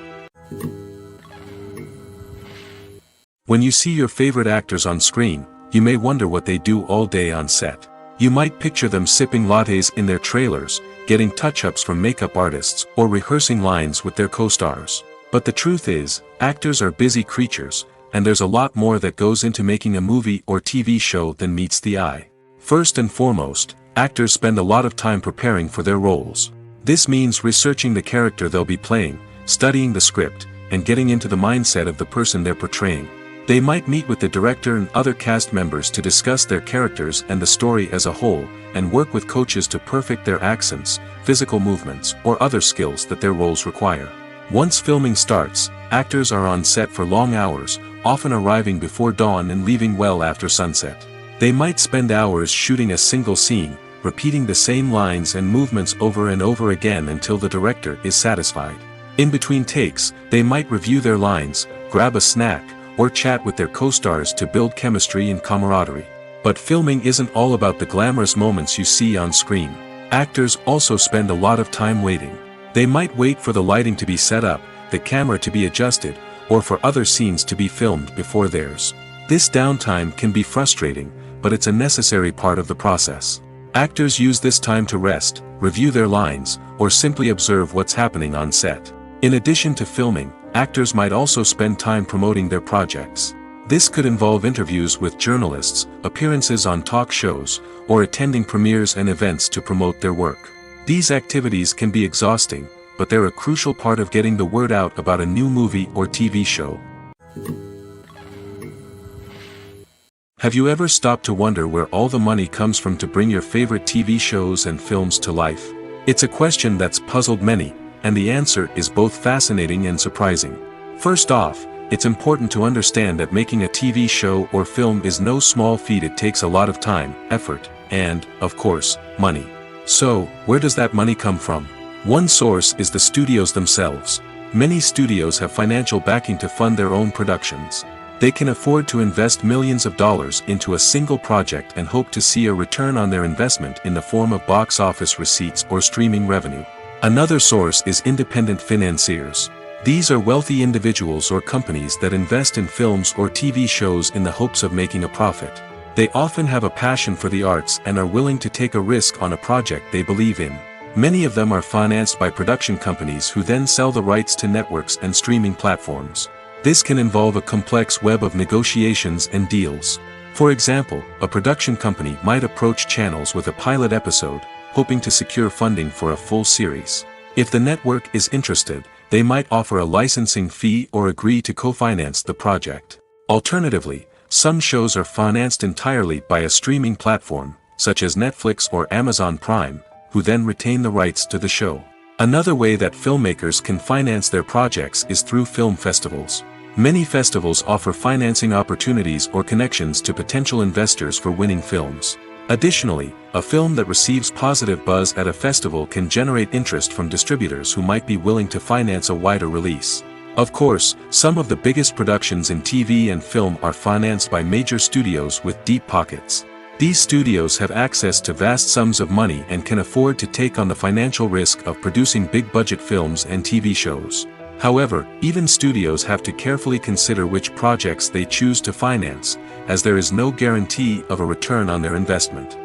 When you see your favorite actors on screen, you may wonder what they do all day on set. You might picture them sipping lattes in their trailers, getting touch-ups from makeup artists, or rehearsing lines with their co-stars. But the truth is, actors are busy creatures, and there's a lot more that goes into making a movie or TV show than meets the eye. First and foremost, actors spend a lot of time preparing for their roles. This means researching the character they'll be playing, studying the script, and getting into the mindset of the person they're portraying. They might meet with the director and other cast members to discuss their characters and the story as a whole, and work with coaches to perfect their accents, physical movements, or other skills that their roles require. Once filming starts, actors are on set for long hours, often arriving before dawn and leaving well after sunset. They might spend hours shooting a single scene, repeating the same lines and movements over and over again until the director is satisfied. In between takes, they might review their lines, grab a snack, or chat with their co-stars to build chemistry and camaraderie. But filming isn't all about the glamorous moments you see on screen. Actors also spend a lot of time waiting. They might wait for the lighting to be set up, the camera to be adjusted, or for other scenes to be filmed before theirs. This downtime can be frustrating, but it's a necessary part of the process. Actors use this time to rest, review their lines, or simply observe what's happening on set. In addition to filming, actors might also spend time promoting their projects. This could involve interviews with journalists, appearances on talk shows, or attending premieres and events to promote their work. These activities can be exhausting, but they're a crucial part of getting the word out about a new movie or TV show. Have you ever stopped to wonder where all the money comes from to bring your favorite TV shows and films to life? It's a question that's puzzled many, and the answer is both fascinating and surprising. First off, it's important to understand that making a TV show or film is no small feat. It takes a lot of time, effort, and, of course, money. So, where does that money come from? One source is the studios themselves. Many studios have financial backing to fund their own productions. They can afford to invest millions of dollars into a single project and hope to see a return on their investment in the form of box office receipts or streaming revenue. Another source is independent financiers. These are wealthy individuals or companies that invest in films or TV shows in the hopes of making a profit. They often have a passion for the arts and are willing to take a risk on a project they believe in. Many of them are financed by production companies who then sell the rights to networks and streaming platforms. This can involve a complex web of negotiations and deals. For example, a production company might approach channels with a pilot episode, hoping to secure funding for a full series. If the network is interested, they might offer a licensing fee or agree to co-finance the project. Alternatively, some shows are financed entirely by a streaming platform, such as Netflix or Amazon Prime, who then retain the rights to the show. Another way that filmmakers can finance their projects is through film festivals. Many festivals offer financing opportunities or connections to potential investors for winning films. Additionally, a film that receives positive buzz at a festival can generate interest from distributors who might be willing to finance a wider release. Of course, some of the biggest productions in TV and film are financed by major studios with deep pockets. These studios have access to vast sums of money and can afford to take on the financial risk of producing big-budget films and TV shows. However, even studios have to carefully consider which projects they choose to finance, as there is no guarantee of a return on their investment.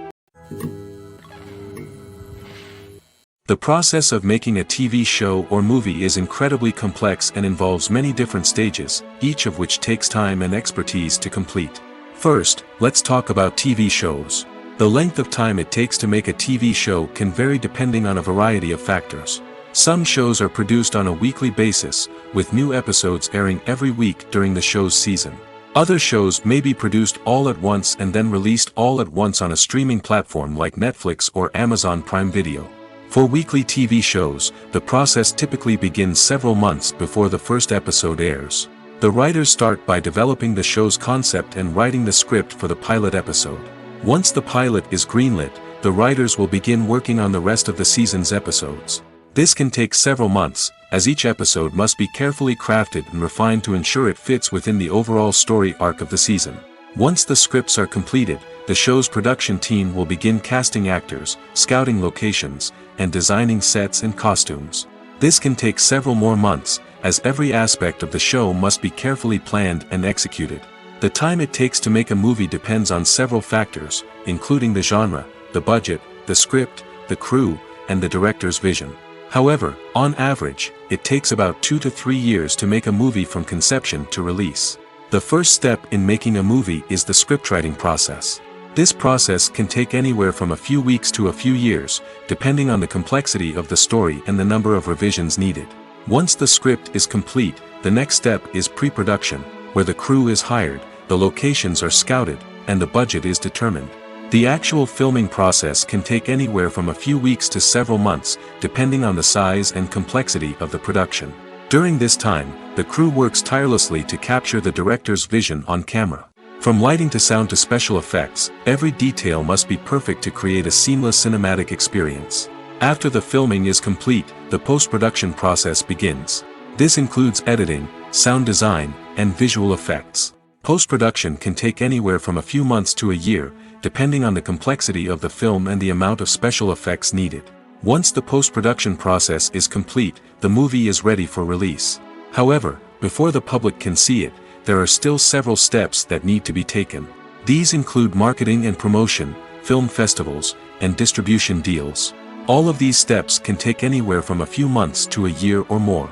The process of making a TV show or movie is incredibly complex and involves many different stages, each of which takes time and expertise to complete. First, let's talk about TV shows. The length of time it takes to make a TV show can vary depending on a variety of factors. Some shows are produced on a weekly basis, with new episodes airing every week during the show's season. Other shows may be produced all at once and then released all at once on a streaming platform like Netflix or Amazon Prime Video. For weekly TV shows, the process typically begins several months before the first episode airs. The writers start by developing the show's concept and writing the script for the pilot episode. Once the pilot is greenlit, the writers will begin working on the rest of the season's episodes. This can take several months, as each episode must be carefully crafted and refined to ensure it fits within the overall story arc of the season. Once the scripts are completed, the show's production team will begin casting actors, scouting locations, and designing sets and costumes. This can take several more months, as every aspect of the show must be carefully planned and executed. The time it takes to make a movie depends on several factors, including the genre, the budget, the script, the crew, and the director's vision. However, on average, it takes about 2 to 3 years to make a movie from conception to release. The first step in making a movie is the scriptwriting process. This process can take anywhere from a few weeks to a few years, depending on the complexity of the story and the number of revisions needed. Once the script is complete, the next step is pre-production, where the crew is hired, the locations are scouted, and the budget is determined. The actual filming process can take anywhere from a few weeks to several months, depending on the size and complexity of the production. During this time, the crew works tirelessly to capture the director's vision on camera. From lighting to sound to special effects, every detail must be perfect to create a seamless cinematic experience. After the filming is complete, the post-production process begins. This includes editing, sound design, and visual effects. Post-production can take anywhere from a few months to a year, depending on the complexity of the film and the amount of special effects needed. Once the post-production process is complete, the movie is ready for release. However, before the public can see it, there are still several steps that need to be taken. These include marketing and promotion, film festivals, and distribution deals. All of these steps can take anywhere from a few months to a year or more.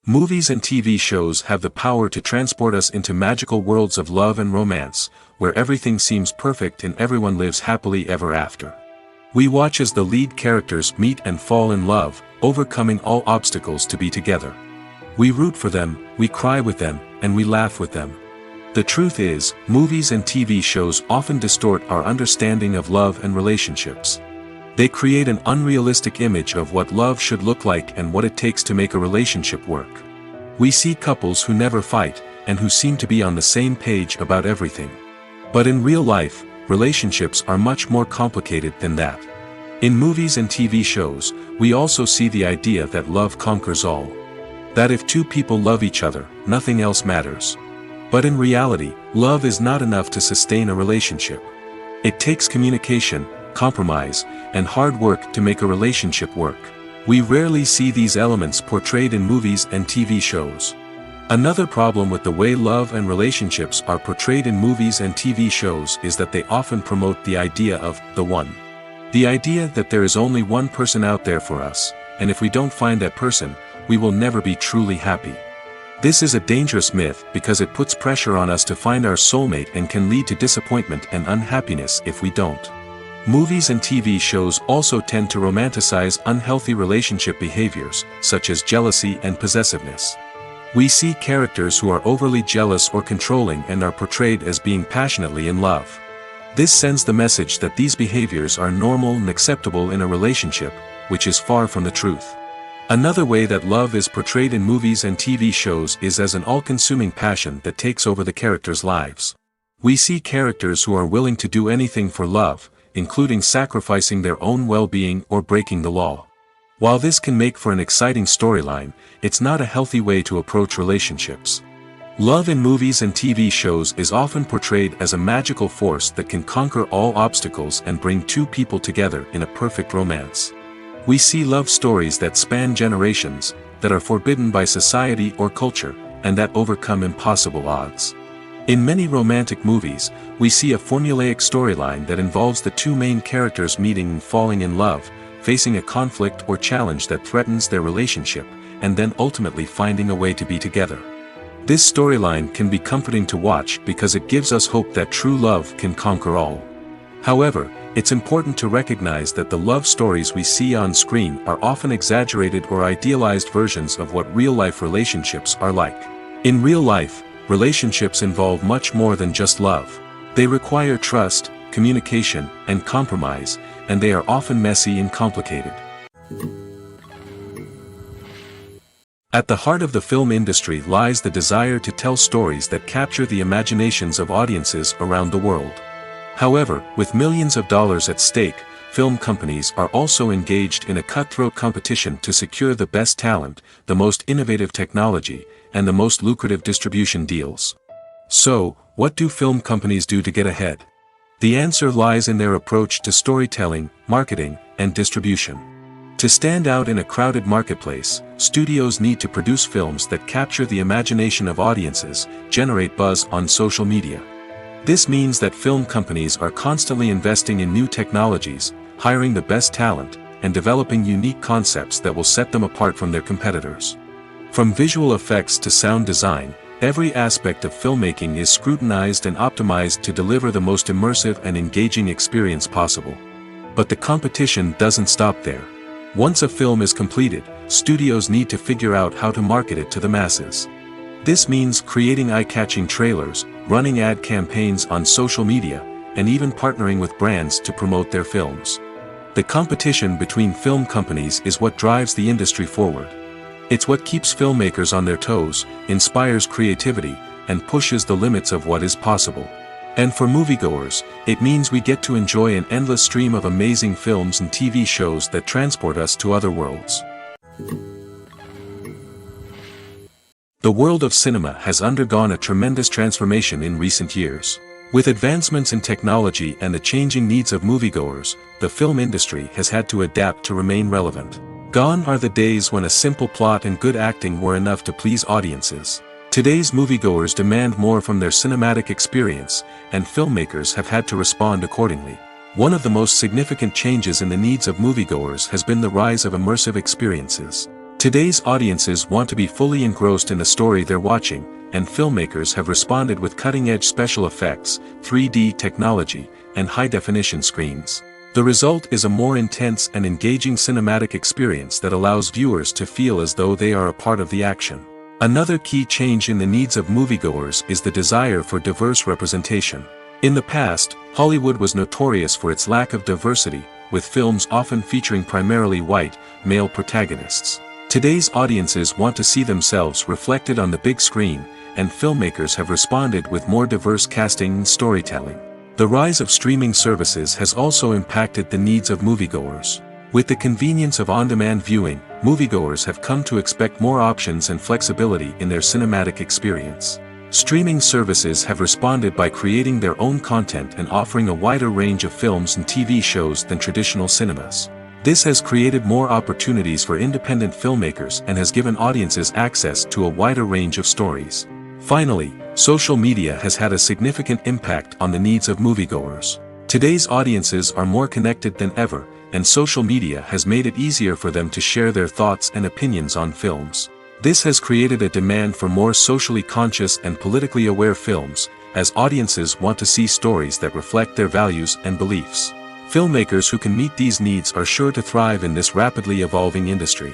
Movies and TV shows have the power to transport us into magical worlds of love and romance, where everything seems perfect and everyone lives happily ever after. We watch as the lead characters meet and fall in love, overcoming all obstacles to be together. We root for them, we cry with them, and we laugh with them. The truth is, movies and TV shows often distort our understanding of love and relationships. They create an unrealistic image of what love should look like and what it takes to make a relationship work. We see couples who never fight, and who seem to be on the same page about everything. But in real life, relationships are much more complicated than that. In movies and TV shows, we also see the idea that love conquers all. That if two people love each other, nothing else matters. But in reality, love is not enough to sustain a relationship. It takes communication, compromise, and hard work to make a relationship work. We rarely see these elements portrayed in movies and TV shows. Another problem with the way love and relationships are portrayed in movies and TV shows is that they often promote the idea of the one. The idea that there is only one person out there for us, and if we don't find that person, we will never be truly happy. This is a dangerous myth because it puts pressure on us to find our soulmate and can lead to disappointment and unhappiness if we don't. Movies and TV shows also tend to romanticize unhealthy relationship behaviors, such as jealousy and possessiveness. We see characters who are overly jealous or controlling and are portrayed as being passionately in love. This sends the message that these behaviors are normal and acceptable in a relationship, which is far from the truth. Another way that love is portrayed in movies and TV shows is as an all-consuming passion that takes over the characters' lives. We see characters who are willing to do anything for love, including sacrificing their own well-being or breaking the law. While this can make for an exciting storyline, it's not a healthy way to approach relationships. Love in movies and TV shows is often portrayed as a magical force that can conquer all obstacles and bring two people together in a perfect romance. We see love stories that span generations, that are forbidden by society or culture, and that overcome impossible odds. In many romantic movies, we see a formulaic storyline that involves the two main characters meeting and falling in love, facing a conflict or challenge that threatens their relationship, and then ultimately finding a way to be together. This storyline can be comforting to watch because it gives us hope that true love can conquer all. However, it's important to recognize that the love stories we see on screen are often exaggerated or idealized versions of what real-life relationships are like. In real life, relationships involve much more than just love. They require trust, communication, and compromise, and they are often messy and complicated. At the heart of the film industry lies the desire to tell stories that capture the imaginations of audiences around the world. However, with millions of dollars at stake, film companies are also engaged in a cutthroat competition to secure the best talent, the most innovative technology, and the most lucrative distribution deals. So, what do film companies do to get ahead? The answer lies in their approach to storytelling, marketing, and distribution. To stand out in a crowded marketplace, studios need to produce films that capture the imagination of audiences, generate buzz on social media. This means that film companies are constantly investing in new technologies, hiring the best talent, and developing unique concepts that will set them apart from their competitors. From visual effects to sound design, every aspect of filmmaking is scrutinized and optimized to deliver the most immersive and engaging experience possible. But the competition doesn't stop there. Once a film is completed, studios need to figure out how to market it to the masses. This means creating eye-catching trailers, running ad campaigns on social media, and even partnering with brands to promote their films. The competition between film companies is what drives the industry forward. It's what keeps filmmakers on their toes, inspires creativity, and pushes the limits of what is possible. And for moviegoers, it means we get to enjoy an endless stream of amazing films and TV shows that transport us to other worlds. The world of cinema has undergone a tremendous transformation in recent years. With advancements in technology and the changing needs of moviegoers, the film industry has had to adapt to remain relevant. Gone are the days when a simple plot and good acting were enough to please audiences. Today's moviegoers demand more from their cinematic experience, and filmmakers have had to respond accordingly. One of the most significant changes in the needs of moviegoers has been the rise of immersive experiences. Today's audiences want to be fully engrossed in the story they're watching, and filmmakers have responded with cutting-edge special effects, 3D technology, and high-definition screens. The result is a more intense and engaging cinematic experience that allows viewers to feel as though they are a part of the action. Another key change in the needs of moviegoers is the desire for diverse representation. In the past, Hollywood was notorious for its lack of diversity, with films often featuring primarily white, male protagonists. Today's audiences want to see themselves reflected on the big screen, and filmmakers have responded with more diverse casting and storytelling. The rise of streaming services has also impacted the needs of moviegoers. With the convenience of on-demand viewing, moviegoers have come to expect more options and flexibility in their cinematic experience. Streaming services have responded by creating their own content and offering a wider range of films and TV shows than traditional cinemas. This has created more opportunities for independent filmmakers and has given audiences access to a wider range of stories. Finally, social media has had a significant impact on the needs of moviegoers. Today's audiences are more connected than ever, and social media has made it easier for them to share their thoughts and opinions on films. This has created a demand for more socially conscious and politically aware films, as audiences want to see stories that reflect their values and beliefs. Filmmakers who can meet these needs are sure to thrive in this rapidly evolving industry.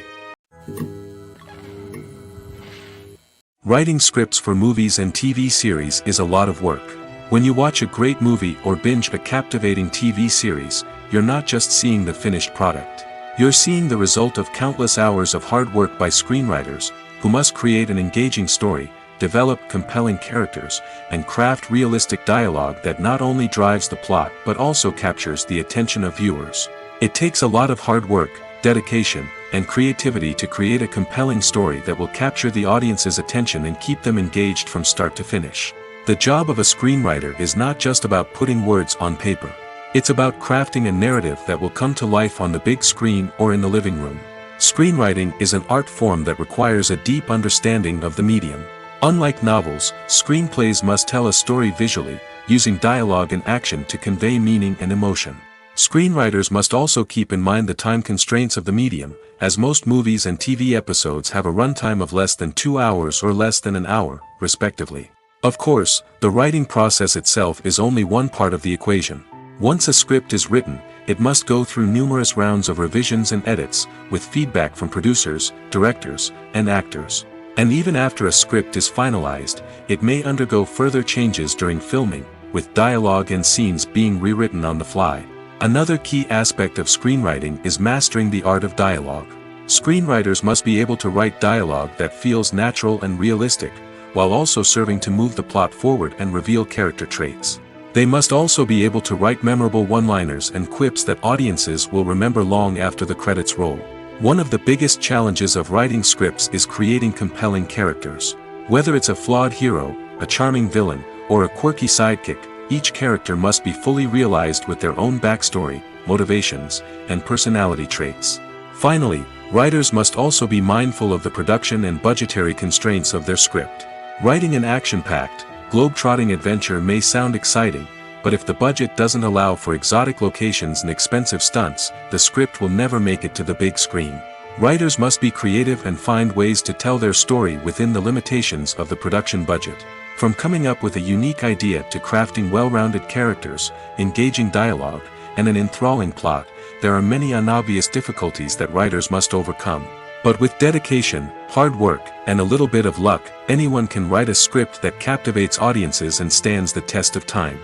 Writing scripts for movies and TV series is a lot of work. When you watch a great movie or binge a captivating TV series, you're not just seeing the finished product. You're seeing the result of countless hours of hard work by screenwriters, who must create an engaging story, develop compelling characters, and craft realistic dialogue that not only drives the plot but also captures the attention of viewers. It takes a lot of hard work, dedication, and creativity to create a compelling story that will capture the audience's attention and keep them engaged from start to finish. The job of a screenwriter is not just about putting words on paper. It's about crafting a narrative that will come to life on the big screen or in the living room. Screenwriting is an art form that requires a deep understanding of the medium. Unlike novels, screenplays must tell a story visually, using dialogue and action to convey meaning and emotion. Screenwriters must also keep in mind the time constraints of the medium, as most movies and TV episodes have a runtime of less than 2 hours or less than an hour, respectively. Of course, the writing process itself is only one part of the equation. Once a script is written, it must go through numerous rounds of revisions and edits, with feedback from producers, directors, and actors. And even after a script is finalized, it may undergo further changes during filming, with dialogue and scenes being rewritten on the fly. Another key aspect of screenwriting is mastering the art of dialogue. Screenwriters must be able to write dialogue that feels natural and realistic, while also serving to move the plot forward and reveal character traits. They must also be able to write memorable one-liners and quips that audiences will remember long after the credits roll. One of the biggest challenges of writing scripts is creating compelling characters. Whether it's a flawed hero, a charming villain, or a quirky sidekick, each character must be fully realized with their own backstory, motivations, and personality traits. Finally, writers must also be mindful of the production and budgetary constraints of their script. Writing an action-packed, globe-trotting adventure may sound exciting, but if the budget doesn't allow for exotic locations and expensive stunts, the script will never make it to the big screen. Writers must be creative and find ways to tell their story within the limitations of the production budget. From coming up with a unique idea to crafting well-rounded characters, engaging dialogue, and an enthralling plot, there are many unobvious difficulties that writers must overcome. But with dedication, hard work, and a little bit of luck, anyone can write a script that captivates audiences and stands the test of time.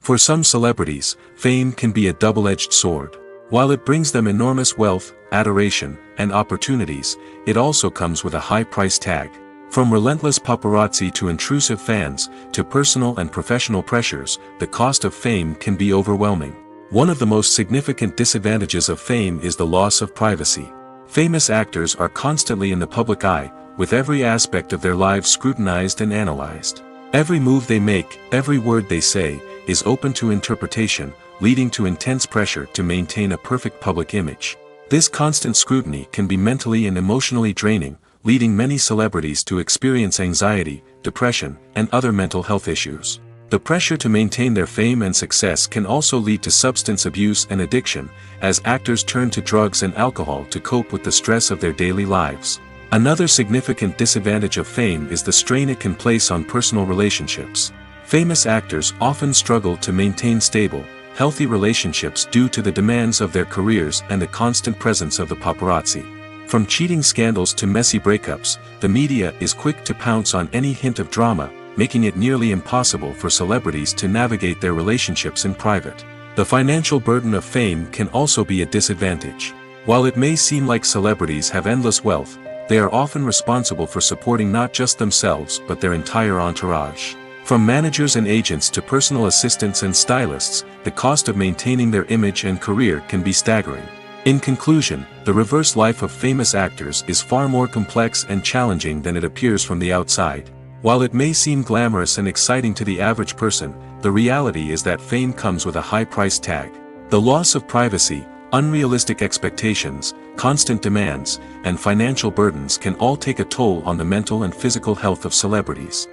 For some celebrities, fame can be a double-edged sword. While it brings them enormous wealth, adoration, and opportunities, it also comes with a high price tag. From relentless paparazzi to intrusive fans, to personal and professional pressures, the cost of fame can be overwhelming. One of the most significant disadvantages of fame is the loss of privacy. Famous actors are constantly in the public eye, with every aspect of their lives scrutinized and analyzed. Every move they make, every word they say, is open to interpretation, leading to intense pressure to maintain a perfect public image. This constant scrutiny can be mentally and emotionally draining, leading many celebrities to experience anxiety, depression, and other mental health issues. The pressure to maintain their fame and success can also lead to substance abuse and addiction, as actors turn to drugs and alcohol to cope with the stress of their daily lives. Another significant disadvantage of fame is the strain it can place on personal relationships. Famous actors often struggle to maintain stable, healthy relationships due to the demands of their careers and the constant presence of the paparazzi. From cheating scandals to messy breakups, the media is quick to pounce on any hint of drama, making it nearly impossible for celebrities to navigate their relationships in private. The financial burden of fame can also be a disadvantage. While it may seem like celebrities have endless wealth, they are often responsible for supporting not just themselves but their entire entourage. From managers and agents to personal assistants and stylists, the cost of maintaining their image and career can be staggering. In conclusion, the reverse life of famous actors is far more complex and challenging than it appears from the outside. While it may seem glamorous and exciting to the average person, the reality is that fame comes with a high price tag. The loss of privacy, unrealistic expectations, constant demands, and financial burdens can all take a toll on the mental and physical health of celebrities.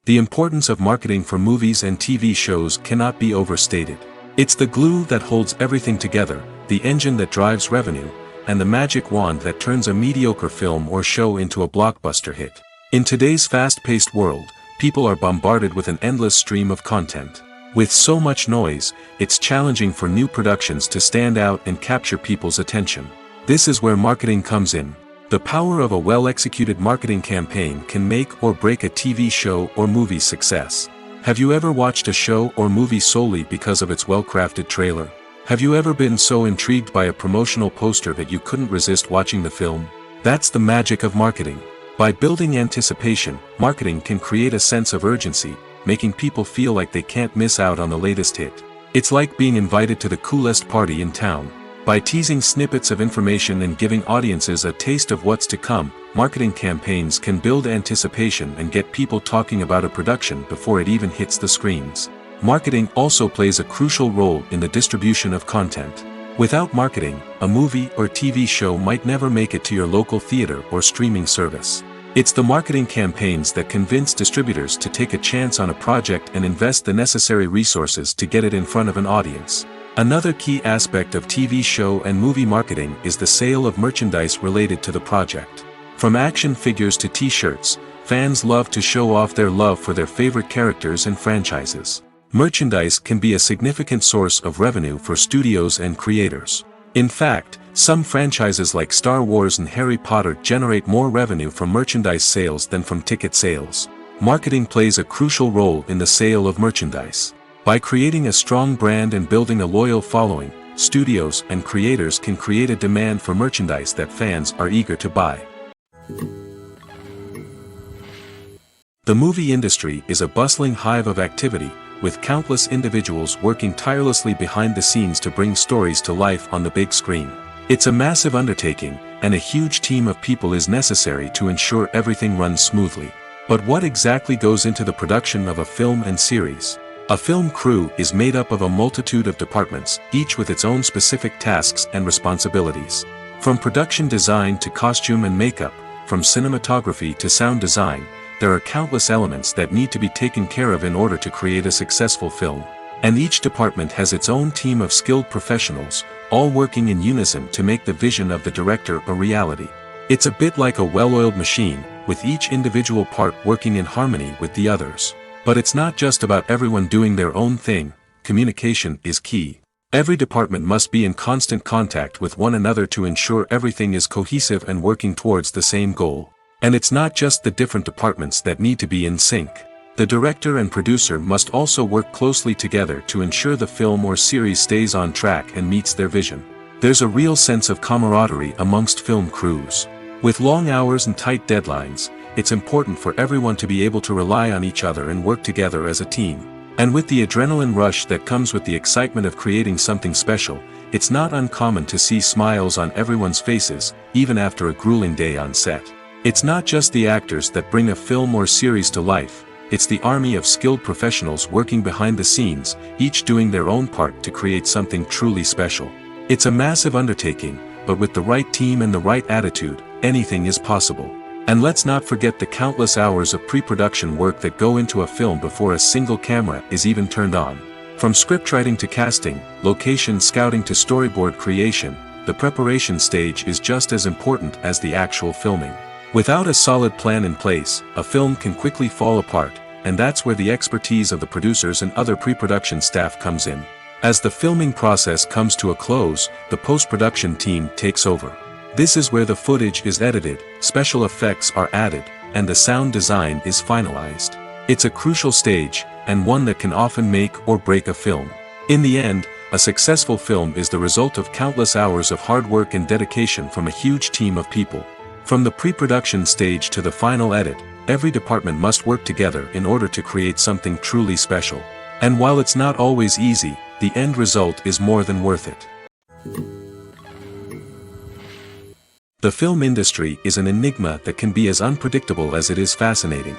The importance of marketing for movies and TV shows cannot be overstated. It's the glue that holds everything together, the engine that drives revenue, and the magic wand that turns a mediocre film or show into a blockbuster hit. In today's fast-paced world, people are bombarded with an endless stream of content. With so much noise, it's challenging for new productions to stand out and capture people's attention. This is where marketing comes in. The power of a well-executed marketing campaign can make or break a TV show or movie's success. Have you ever watched a show or movie solely because of its well-crafted trailer? Have you ever been so intrigued by a promotional poster that you couldn't resist watching the film? That's the magic of marketing. By building anticipation, marketing can create a sense of urgency, making people feel like they can't miss out on the latest hit. It's like being invited to the coolest party in town. By teasing snippets of information and giving audiences a taste of what's to come, marketing campaigns can build anticipation and get people talking about a production before it even hits the screens. Marketing also plays a crucial role in the distribution of content. Without marketing, a movie or TV show might never make it to your local theater or streaming service. It's the marketing campaigns that convince distributors to take a chance on a project and invest the necessary resources to get it in front of an audience. Another key aspect of TV show and movie marketing is the sale of merchandise related to the project. From action figures to t-shirts, fans love to show off their love for their favorite characters and franchises. Merchandise can be a significant source of revenue for studios and creators. In fact, some franchises like Star Wars and Harry Potter generate more revenue from merchandise sales than from ticket sales. Marketing plays a crucial role in the sale of merchandise. By creating a strong brand and building a loyal following, studios and creators can create a demand for merchandise that fans are eager to buy. The movie industry is a bustling hive of activity, with countless individuals working tirelessly behind the scenes to bring stories to life on the big screen. It's a massive undertaking, and a huge team of people is necessary to ensure everything runs smoothly. But what exactly goes into the production of a film and series? A film crew is made up of a multitude of departments, each with its own specific tasks and responsibilities. From production design to costume and makeup, from cinematography to sound design, there are countless elements that need to be taken care of in order to create a successful film. And each department has its own team of skilled professionals, all working in unison to make the vision of the director a reality. It's a bit like a well-oiled machine, with each individual part working in harmony with the others. But it's not just about everyone doing their own thing. Communication is key. Every department must be in constant contact with one another to ensure everything is cohesive and working towards the same goal. And it's not just the different departments that need to be in sync. The director and producer must also work closely together to ensure the film or series stays on track and meets their vision. There's a real sense of camaraderie amongst film crews. With long hours and tight deadlines, it's important for everyone to be able to rely on each other and work together as a team. And with the adrenaline rush that comes with the excitement of creating something special, it's not uncommon to see smiles on everyone's faces, even after a grueling day on set. It's not just the actors that bring a film or series to life, it's the army of skilled professionals working behind the scenes, each doing their own part to create something truly special. It's a massive undertaking, but with the right team and the right attitude, anything is possible. And let's not forget the countless hours of pre-production work that go into a film before a single camera is even turned on. From scriptwriting to casting, location scouting to storyboard creation, the preparation stage is just as important as the actual filming. Without a solid plan in place, a film can quickly fall apart, and that's where the expertise of the producers and other pre-production staff comes in. As the filming process comes to a close, the post-production team takes over. This is where the footage is edited, special effects are added, and the sound design is finalized. It's a crucial stage, and one that can often make or break a film. In the end, a successful film is the result of countless hours of hard work and dedication from a huge team of people. From the pre-production stage to the final edit, every department must work together in order to create something truly special. And while it's not always easy, the end result is more than worth it. The film industry is an enigma that can be as unpredictable as it is fascinating.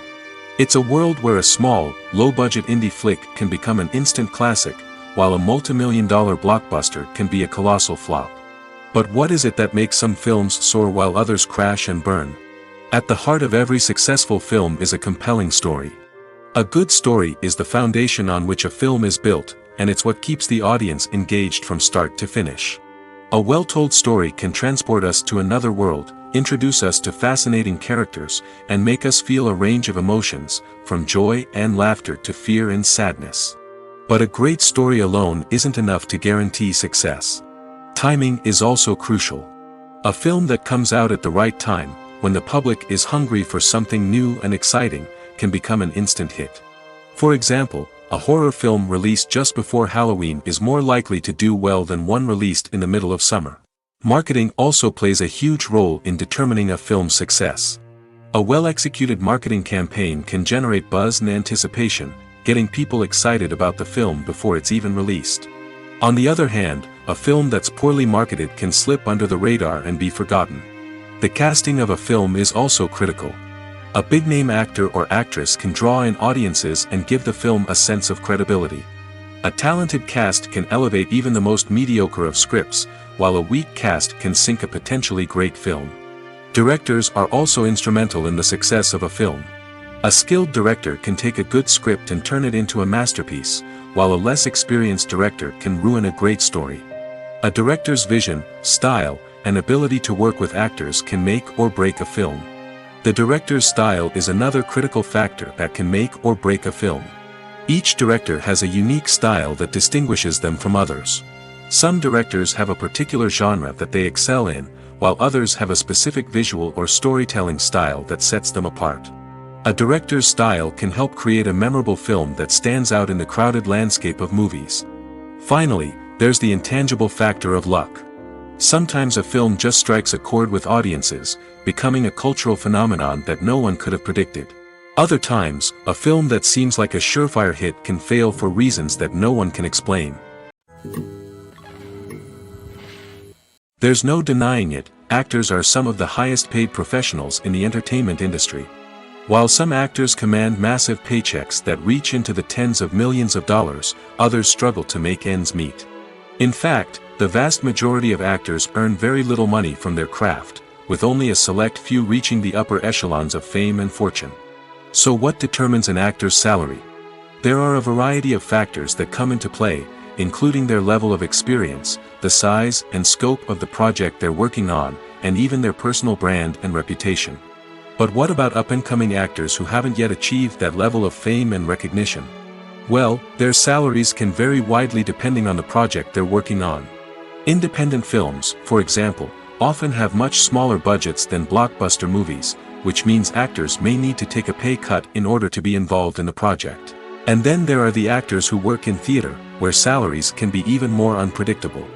It's a world where a small, low-budget indie flick can become an instant classic, while a multi-million-dollar blockbuster can be a colossal flop. But what is it that makes some films soar while others crash and burn? At the heart of every successful film is a compelling story. A good story is the foundation on which a film is built, and it's what keeps the audience engaged from start to finish. A well-told story can transport us to another world, introduce us to fascinating characters, and make us feel a range of emotions, from joy and laughter to fear and sadness. But a great story alone isn't enough to guarantee success. Timing is also crucial. A film that comes out at the right time, when the public is hungry for something new and exciting, can become an instant hit. For example, a horror film released just before Halloween is more likely to do well than one released in the middle of summer. Marketing also plays a huge role in determining a film's success. A well-executed marketing campaign can generate buzz and anticipation, getting people excited about the film before it's even released. On the other hand, a film that's poorly marketed can slip under the radar and be forgotten. The casting of a film is also critical. A big-name actor or actress can draw in audiences and give the film a sense of credibility. A talented cast can elevate even the most mediocre of scripts, while a weak cast can sink a potentially great film. Directors are also instrumental in the success of a film. A skilled director can take a good script and turn it into a masterpiece, while a less experienced director can ruin a great story. A director's vision, style, and ability to work with actors can make or break a film. The director's style is another critical factor that can make or break a film. Each director has a unique style that distinguishes them from others. Some directors have a particular genre that they excel in, while others have a specific visual or storytelling style that sets them apart. A director's style can help create a memorable film that stands out in the crowded landscape of movies. Finally, there's the intangible factor of luck. Sometimes a film just strikes a chord with audiences, becoming a cultural phenomenon that no one could have predicted. Other times, a film that seems like a surefire hit can fail for reasons that no one can explain. There's no denying it, actors are some of the highest paid professionals in the entertainment industry. While some actors command massive paychecks that reach into the tens of millions of dollars, others struggle to make ends meet. In fact, the vast majority of actors earn very little money from their craft, with only a select few reaching the upper echelons of fame and fortune. So what determines an actor's salary? There are a variety of factors that come into play, including their level of experience, the size and scope of the project they're working on, and even their personal brand and reputation. But what about up-and-coming actors who haven't yet achieved that level of fame and recognition? Well, their salaries can vary widely depending on the project they're working on. Independent films, for example, often have much smaller budgets than blockbuster movies, which means actors may need to take a pay cut in order to be involved in the project. And then there are the actors who work in theater, where salaries can be even more unpredictable.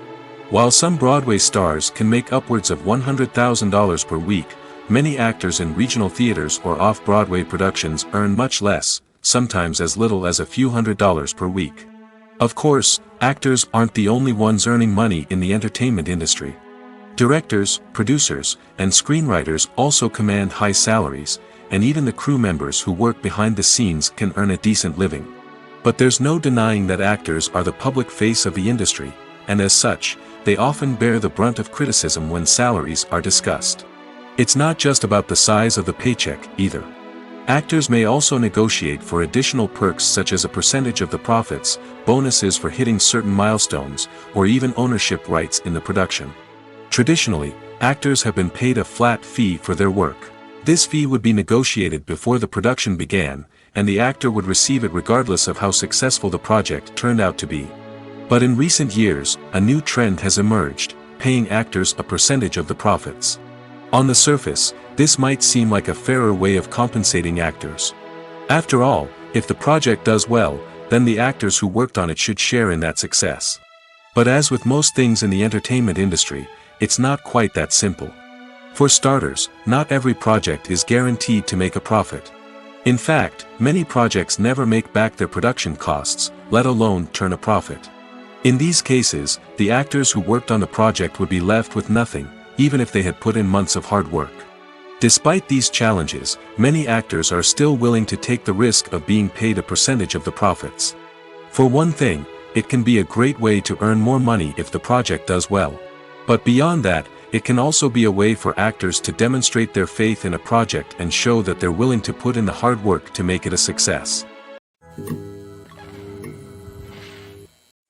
While some Broadway stars can make upwards of $100,000 per week, many actors in regional theaters or off-Broadway productions earn much less, sometimes as little as a few $100s per week. Of course, actors aren't the only ones earning money in the entertainment industry. Directors, producers, and screenwriters also command high salaries, and even the crew members who work behind the scenes can earn a decent living. But there's no denying that actors are the public face of the industry, and as such, they often bear the brunt of criticism when salaries are discussed. It's not just about the size of the paycheck, either. Actors may also negotiate for additional perks such as a percentage of the profits, bonuses for hitting certain milestones, or even ownership rights in the production. Traditionally, actors have been paid a flat fee for their work. This fee would be negotiated before the production began, and the actor would receive it regardless of how successful the project turned out to be. But in recent years, a new trend has emerged, paying actors a percentage of the profits. On the surface, this might seem like a fairer way of compensating actors. After all, if the project does well, then the actors who worked on it should share in that success. But as with most things in the entertainment industry, it's not quite that simple. For starters, not every project is guaranteed to make a profit. In fact, many projects never make back their production costs, let alone turn a profit. In these cases, the actors who worked on the project would be left with nothing, even if they had put in months of hard work. Despite these challenges, many actors are still willing to take the risk of being paid a percentage of the profits. For one thing, it can be a great way to earn more money if the project does well. But beyond that, it can also be a way for actors to demonstrate their faith in a project and show that they're willing to put in the hard work to make it a success.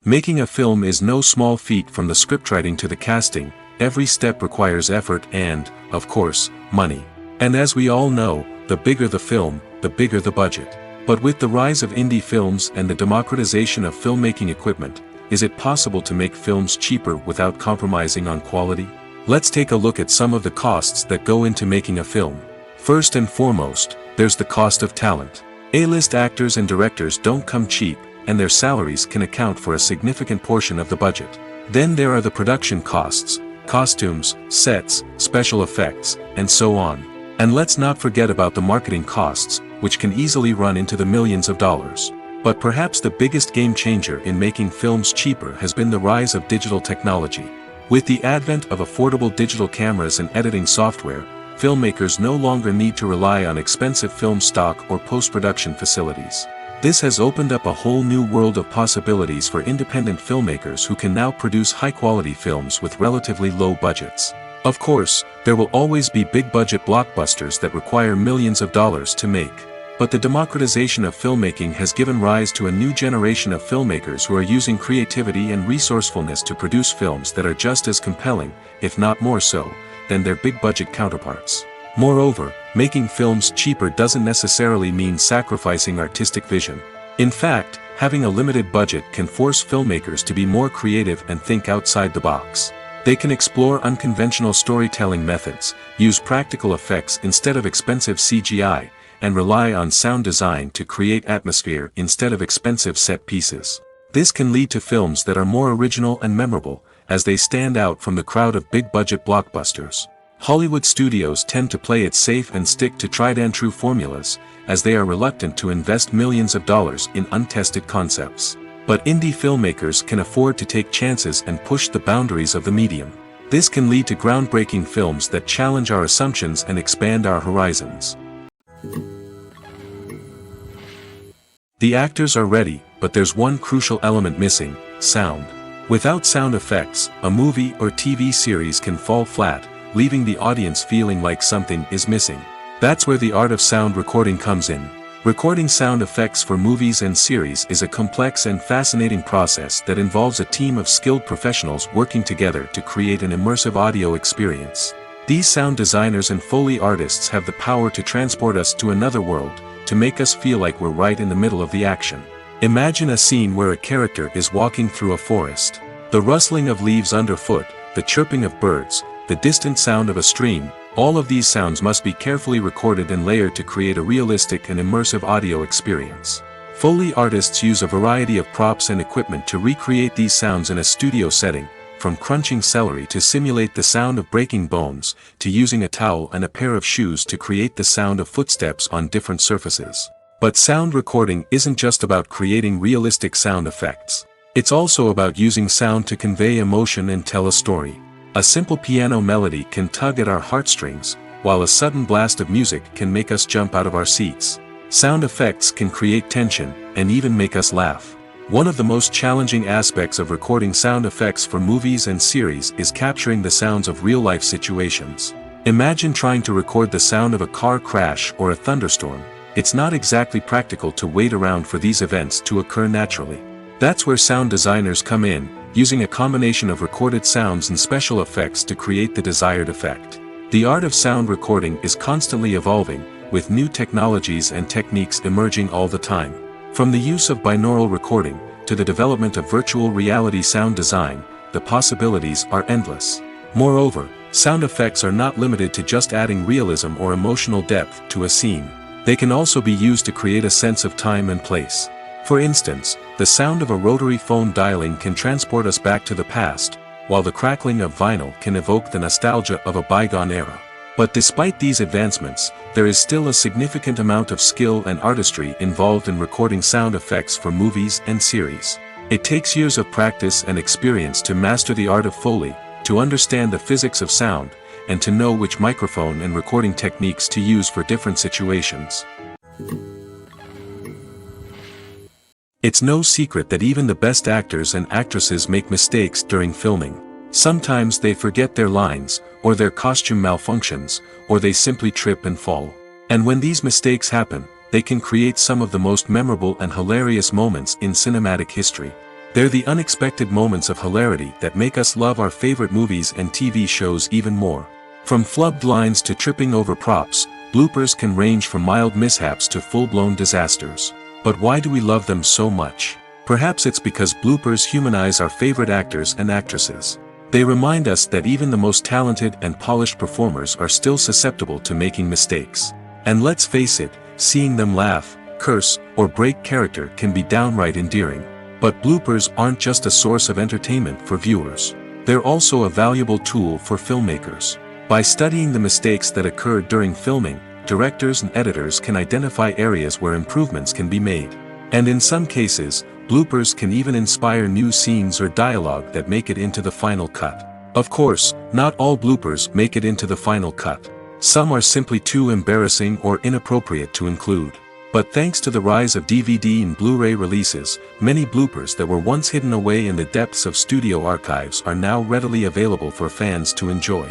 Making a film is no small feat. From the scriptwriting to the casting, every step requires effort and, of course, money. And as we all know, the bigger the film, the bigger the budget. But with the rise of indie films and the democratization of filmmaking equipment, is it possible to make films cheaper without compromising on quality? Let's take a look at some of the costs that go into making a film. First and foremost, there's the cost of talent. A-list actors and directors don't come cheap, and their salaries can account for a significant portion of the budget. Then there are the production costs, costumes, sets, special effects, and so on. And let's not forget about the marketing costs, which can easily run into the millions of dollars. But perhaps the biggest game changer in making films cheaper has been the rise of digital technology. With the advent of affordable digital cameras and editing software, filmmakers no longer need to rely on expensive film stock or post-production facilities. This has opened up a whole new world of possibilities for independent filmmakers who can now produce high-quality films with relatively low budgets. Of course, there will always be big-budget blockbusters that require millions of dollars to make. But the democratization of filmmaking has given rise to a new generation of filmmakers who are using creativity and resourcefulness to produce films that are just as compelling, if not more so, than their big-budget counterparts. Moreover, making films cheaper doesn't necessarily mean sacrificing artistic vision. In fact, having a limited budget can force filmmakers to be more creative and think outside the box. They can explore unconventional storytelling methods, use practical effects instead of expensive CGI, and rely on sound design to create atmosphere instead of expensive set pieces. This can lead to films that are more original and memorable, as they stand out from the crowd of big-budget blockbusters. Hollywood studios tend to play it safe and stick to tried-and-true formulas, as they are reluctant to invest millions of dollars in untested concepts. But indie filmmakers can afford to take chances and push the boundaries of the medium. This can lead to groundbreaking films that challenge our assumptions and expand our horizons. The actors are ready, but there's one crucial element missing: sound. Without sound effects, a movie or TV series can fall flat, leaving the audience feeling like something is missing. That's where the art of sound recording comes in. Recording sound effects for movies and series is a complex and fascinating process that involves a team of skilled professionals working together to create an immersive audio experience. These sound designers and Foley artists have the power to transport us to another world, to make us feel like we're right in the middle of the action. Imagine a scene where a character is walking through a forest. The rustling of leaves underfoot, the chirping of birds, the distant sound of a stream, all of these sounds must be carefully recorded and layered to create a realistic and immersive audio experience. Foley artists use a variety of props and equipment to recreate these sounds in a studio setting, from crunching celery to simulate the sound of breaking bones, to using a towel and a pair of shoes to create the sound of footsteps on different surfaces. But sound recording isn't just about creating realistic sound effects. It's also about using sound to convey emotion and tell a story. A simple piano melody can tug at our heartstrings, while a sudden blast of music can make us jump out of our seats. Sound effects can create tension, and even make us laugh. One of the most challenging aspects of recording sound effects for movies and series is capturing the sounds of real-life situations. Imagine trying to record the sound of a car crash or a thunderstorm. It's not exactly practical to wait around for these events to occur naturally. That's where sound designers come in, using a combination of recorded sounds and special effects to create the desired effect. The art of sound recording is constantly evolving, with new technologies and techniques emerging all the time. From the use of binaural recording, to the development of virtual reality sound design, the possibilities are endless. Moreover, sound effects are not limited to just adding realism or emotional depth to a scene. They can also be used to create a sense of time and place. For instance, the sound of a rotary phone dialing can transport us back to the past, while the crackling of vinyl can evoke the nostalgia of a bygone era. But despite these advancements, there is still a significant amount of skill and artistry involved in recording sound effects for movies and series. It takes years of practice and experience to master the art of Foley, to understand the physics of sound, and to know which microphone and recording techniques to use for different situations. It's no secret that even the best actors and actresses make mistakes during filming. Sometimes they forget their lines, or their costume malfunctions, or they simply trip and fall. And when these mistakes happen, they can create some of the most memorable and hilarious moments in cinematic history. They're the unexpected moments of hilarity that make us love our favorite movies and TV shows even more. From flubbed lines to tripping over props, bloopers can range from mild mishaps to full-blown disasters. But why do we love them so much? Perhaps it's because bloopers humanize our favorite actors and actresses. They remind us that even the most talented and polished performers are still susceptible to making mistakes. And let's face it, seeing them laugh, curse, or break character can be downright endearing. But bloopers aren't just a source of entertainment for viewers. They're also a valuable tool for filmmakers. By studying the mistakes that occurred during filming, directors and editors can identify areas where improvements can be made. And in some cases, bloopers can even inspire new scenes or dialogue that make it into the final cut. Of course, not all bloopers make it into the final cut. Some are simply too embarrassing or inappropriate to include. But thanks to the rise of DVD and Blu-ray releases, many bloopers that were once hidden away in the depths of studio archives are now readily available for fans to enjoy.